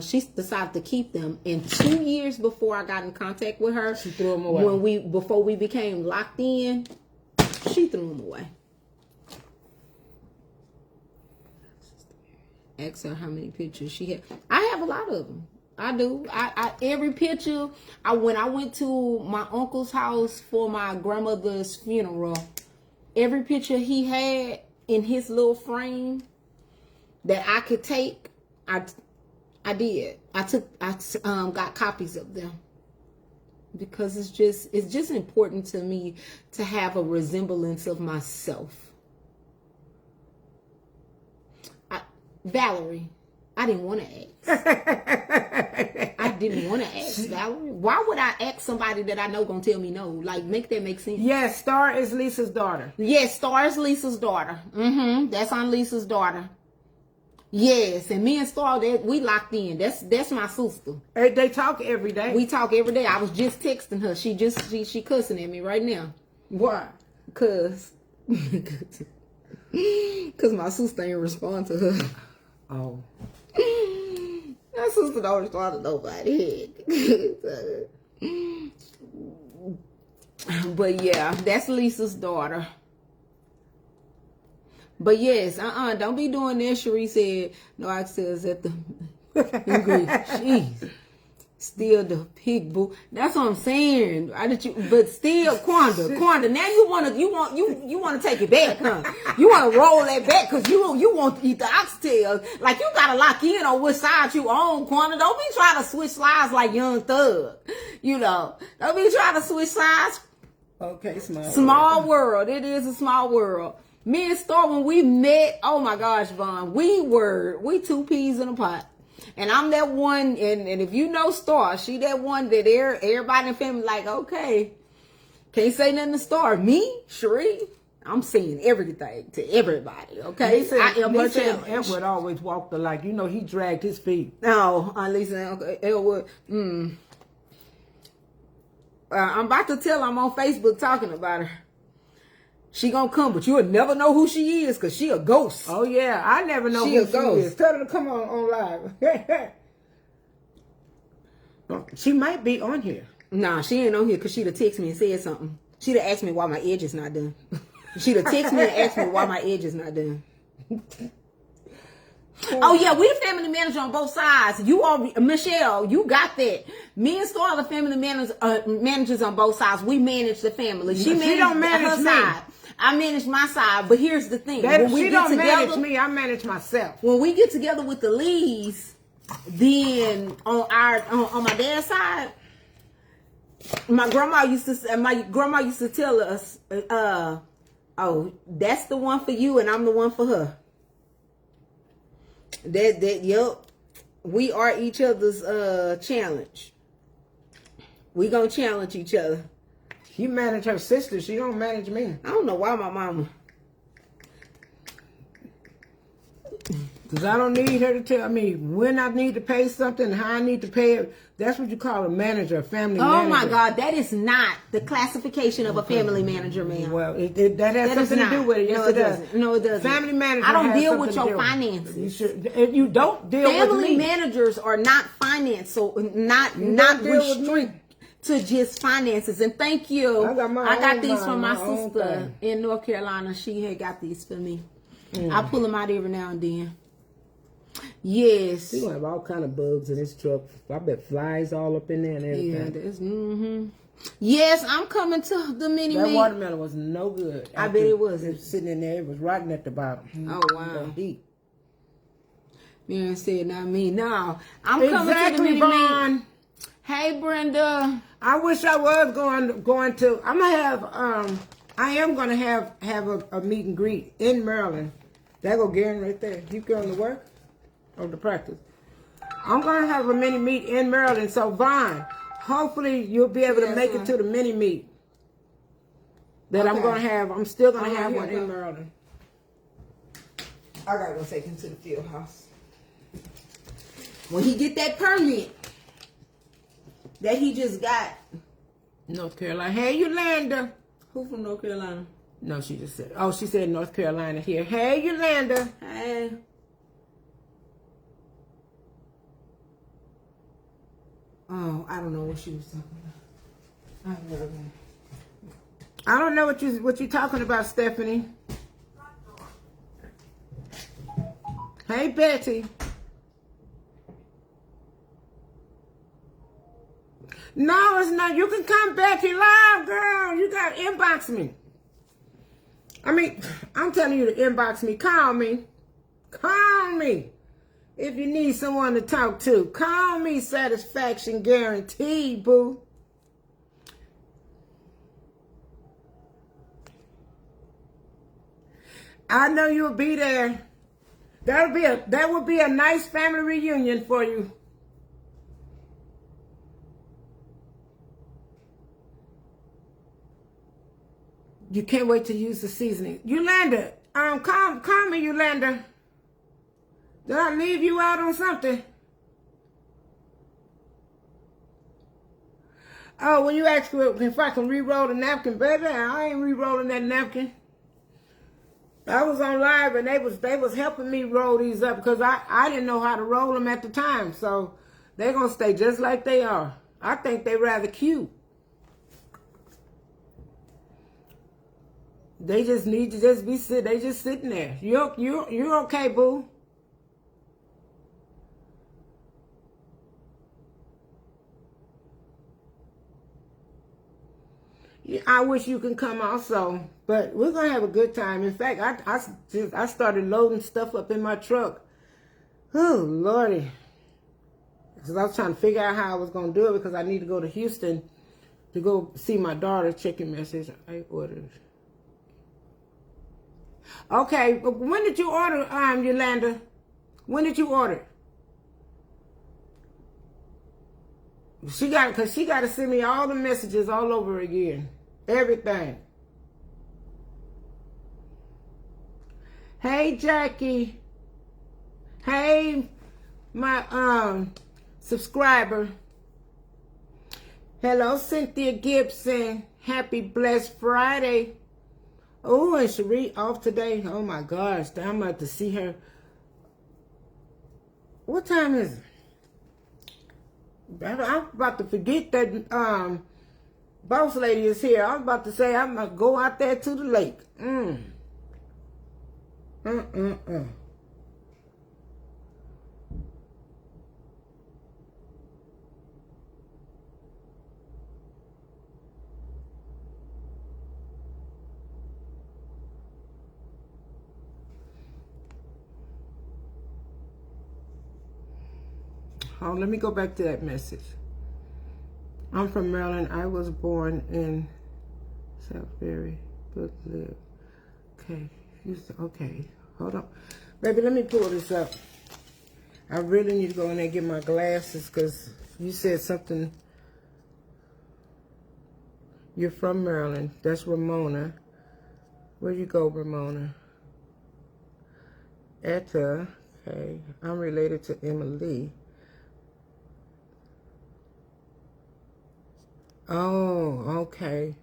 She decided to keep them, and 2 years before I got in contact with her, she threw them away. Before we became locked in, she threw them away. Ask her how many pictures she had. I have a lot of them. I do. Every picture. When I went to my uncle's house for my grandmother's funeral, every picture he had in his little frame that I could take, I did. I got copies of them because it's just important to me to have a resemblance of myself. Valerie, I didn't want to ask. I didn't want to ask, Valerie. Why would I ask somebody that I know gonna tell me no? Like, make that make sense? Yes, Star is Lisa's daughter. Yes, Star is Lisa's daughter. That's on Lisa's daughter. Yes, and me and Star, we locked in. That's my sister. They talk every day. We talk every day. I was just texting her. She cussing at me right now. Why? Cause my sister ain't respond to her. Oh. My sister don't respond to nobody. But yeah, that's Lisa's daughter. But yes, don't be doing that. Cherie said, no access at the Jeez. Still the pig boo. That's what I'm saying. But still, Quanda. Now you want to take it back, huh? You want to roll that back because you want to eat the oxtail. Like, you gotta lock in on which side you own, Quanda. Don't be trying to switch sides like Young Thug. Don't be trying to switch sides. Okay, small world. It is a small world. Me and Star, when we met, oh my gosh, Vaughn, we two peas in a pot. And I'm that one, and if you know Star, she that one that everybody in the family like, okay, can't say nothing to Star. Me, Cherie, I'm saying everything to everybody, okay? I am her challenge. Edward always walked like, he dragged his feet. No, Lisa, okay, Edward, I'm about to tell her I'm on Facebook talking about her. She gonna come, but you'll never know who she is because she a ghost. Oh, yeah. I never know who she is. Tell her to come on live. She might be on here. Nah, she ain't on here because she'd have texted me and said something. She'd have asked me why my edge is not done. She'd have texted me and asked me why my edge is not done. Oh, yeah, we the family manager on both sides. You are, Michelle, you got that. Me and Star are the family managers on both sides. We manage the family. She don't manage her me. Side. I manage my side, but here's the thing. When she don't manage me, I manage myself. When we get together with the Lees, then on my dad's side, my grandma used to tell us, oh, that's the one for you and I'm the one for her. Yep. We are each other's challenge. We gonna challenge each other. She manage her sister. She don't manage me. I don't know why my mama. Because I don't need her to tell me when I need to pay something and how I need to pay it. That's what you call a manager, a family manager. Oh my God, that is not the classification of a family manager, ma'am. Well, that has something to do with it. Yes, No, it does. doesn't. No, it doesn't. Family manager. I don't has deal with something to your do finances. You don't deal with Family me. managers are not finance, so not don't deal with me. restrict to just finances. And thank you. I got these my from my own sister thing. in North Carolina. She had got these for me. I pull them out every now and then. Yes. He gonna have all kind of bugs in his truck. I bet flies all up in there and everything. Yeah, Yes, I'm coming to the mini That meat. watermelon was no good. I bet it wasn't. It was sitting in there. It was rotten at the bottom. Oh, wow. Heat. Miriam said, not me. No, I'm coming to the Exactly, mini Vaughn. meat. Hey, Brenda. I wish I was going to. I'm gonna have. I am gonna have a meet and greet in Maryland. That go Garen right there. You going to work or to practice? I'm gonna have a mini meet in Maryland. So Vaughn, hopefully you'll be able to make it to the mini meet that I'm gonna have. I'm still gonna have one in Maryland. I gotta go take him to the field house. When he get that permit that he just got. North Carolina. Hey, Yolanda. Who from North Carolina? No, she just said. Oh, she said North Carolina here. Hey, Yolanda. Hey. Oh, I don't know what she was talking about. I don't know what you talking about, Stephanie. Hey, Betty. No, it's not. You can come back here live, girl. You got to inbox me. I mean, I'm telling you to inbox me. Call me. Call me. If you need someone to talk to, call me. Satisfaction guaranteed, boo. I know you'll be there. That would be a nice family reunion for you. You can't wait to use the seasoning. Yolanda, call me, Yolanda. Did I leave you out on something? Oh, when you asked if I can re-roll the napkin, baby, I ain't re-rolling that napkin. I was on live and they was helping me roll these up because I didn't know how to roll them at the time. So they're gonna stay just like they are. I think they're rather cute. They just need to just be they just sitting there. You're okay, boo. I wish you can come also, but we're gonna have a good time. In fact, I started loading stuff up in my truck. Oh Lordy, because I was trying to figure out how I was gonna do it because I need to go to Houston to go see my daughter. Chicken message I ordered. Okay, when did you order, Yolanda? When did you order? Because she got to send me all the messages all over again. Everything. Hey, Jackie. Hey, my subscriber. Hello, Cynthia Gibson. Happy blessed Friday. Oh, and Cherie off today. Oh my gosh, I'm about to see her. What time is it? I'm about to forget that boss lady is here. I was about to say I'm gonna go out there to the lake. Oh, let me go back to that message. I'm from Maryland. I was born in Southbury, but live. Okay, okay. Hold on, baby. Let me pull this up. I really need to go in there and get my glasses because you said something. You're from Maryland. That's Ramona. Where you go, Ramona? Etta. Okay. I'm related to Emily. Oh, okay.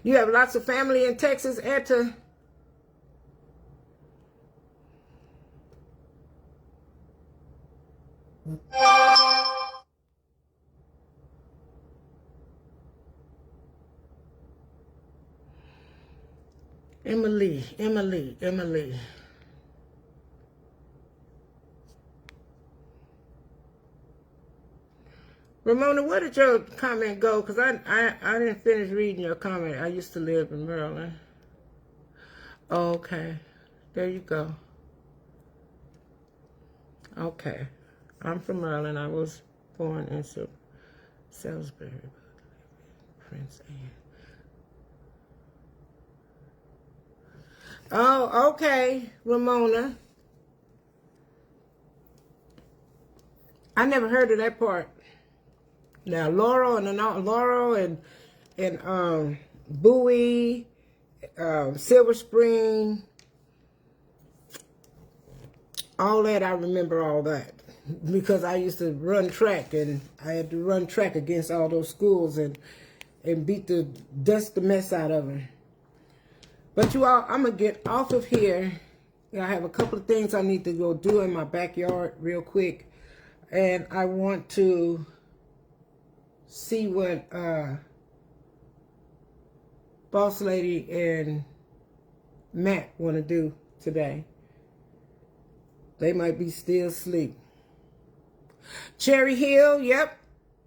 You have lots of family in Texas, Etta? Emily. Ramona, where did your comment go? Because I didn't finish reading your comment. I used to live in Maryland. Okay. There you go. Okay. I'm from Maryland. I was born in Salisbury, Prince Anne. Oh, okay, Ramona. I never heard of that part. Now, Laurel and Bowie, Silver Spring, all that, I remember all that. Because I used to run track, and I had to run track against all those schools and beat the mess out of them. But you all, I'm going to get off of here. I have a couple of things I need to go do in my backyard real quick. And I want to see what Boss Lady and Matt want to do today. They might be still asleep. Cherry Hill, yep.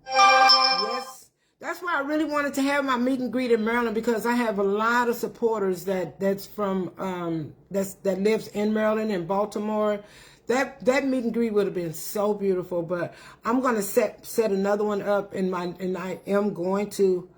Yes. That's why I really wanted to have my meet and greet in Maryland, because I have a lot of supporters that's from that lives in Maryland and Baltimore. That meet and greet would have been so beautiful, but I'm gonna set another one up and I am going to.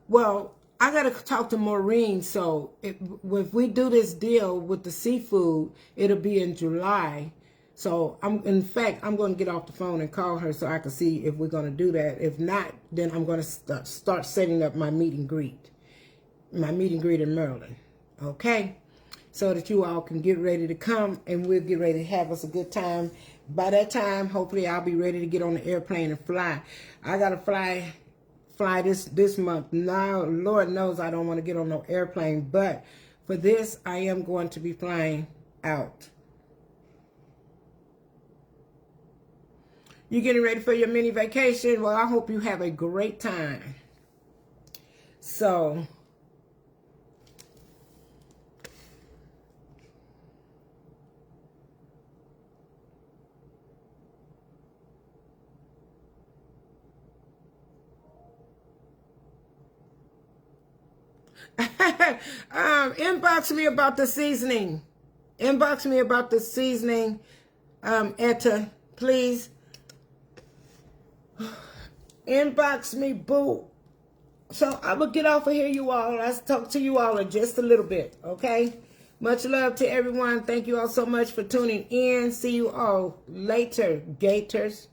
Well, I gotta talk to Maureen. So if we do this deal with the seafood, it'll be in July. So in fact, I'm going to get off the phone and call her so I can see if we're going to do that. If not, then I'm going to start setting up my meet and greet in Maryland. Okay? So that you all can get ready to come and we'll get ready to have us a good time. By that time, hopefully I'll be ready to get on the airplane and fly. I got to fly this month. Now, Lord knows I don't want to get on no airplane, but for this, I am going to be flying out. You getting ready for your mini vacation? Well, I hope you have a great time. So, inbox me about the seasoning. Inbox me about the seasoning, Etta, please. Inbox me, boo. So I will get off of here, you all. I'll talk to you all in just a little bit, okay? Much love to everyone. Thank you all so much for tuning in. See you all later, Gators.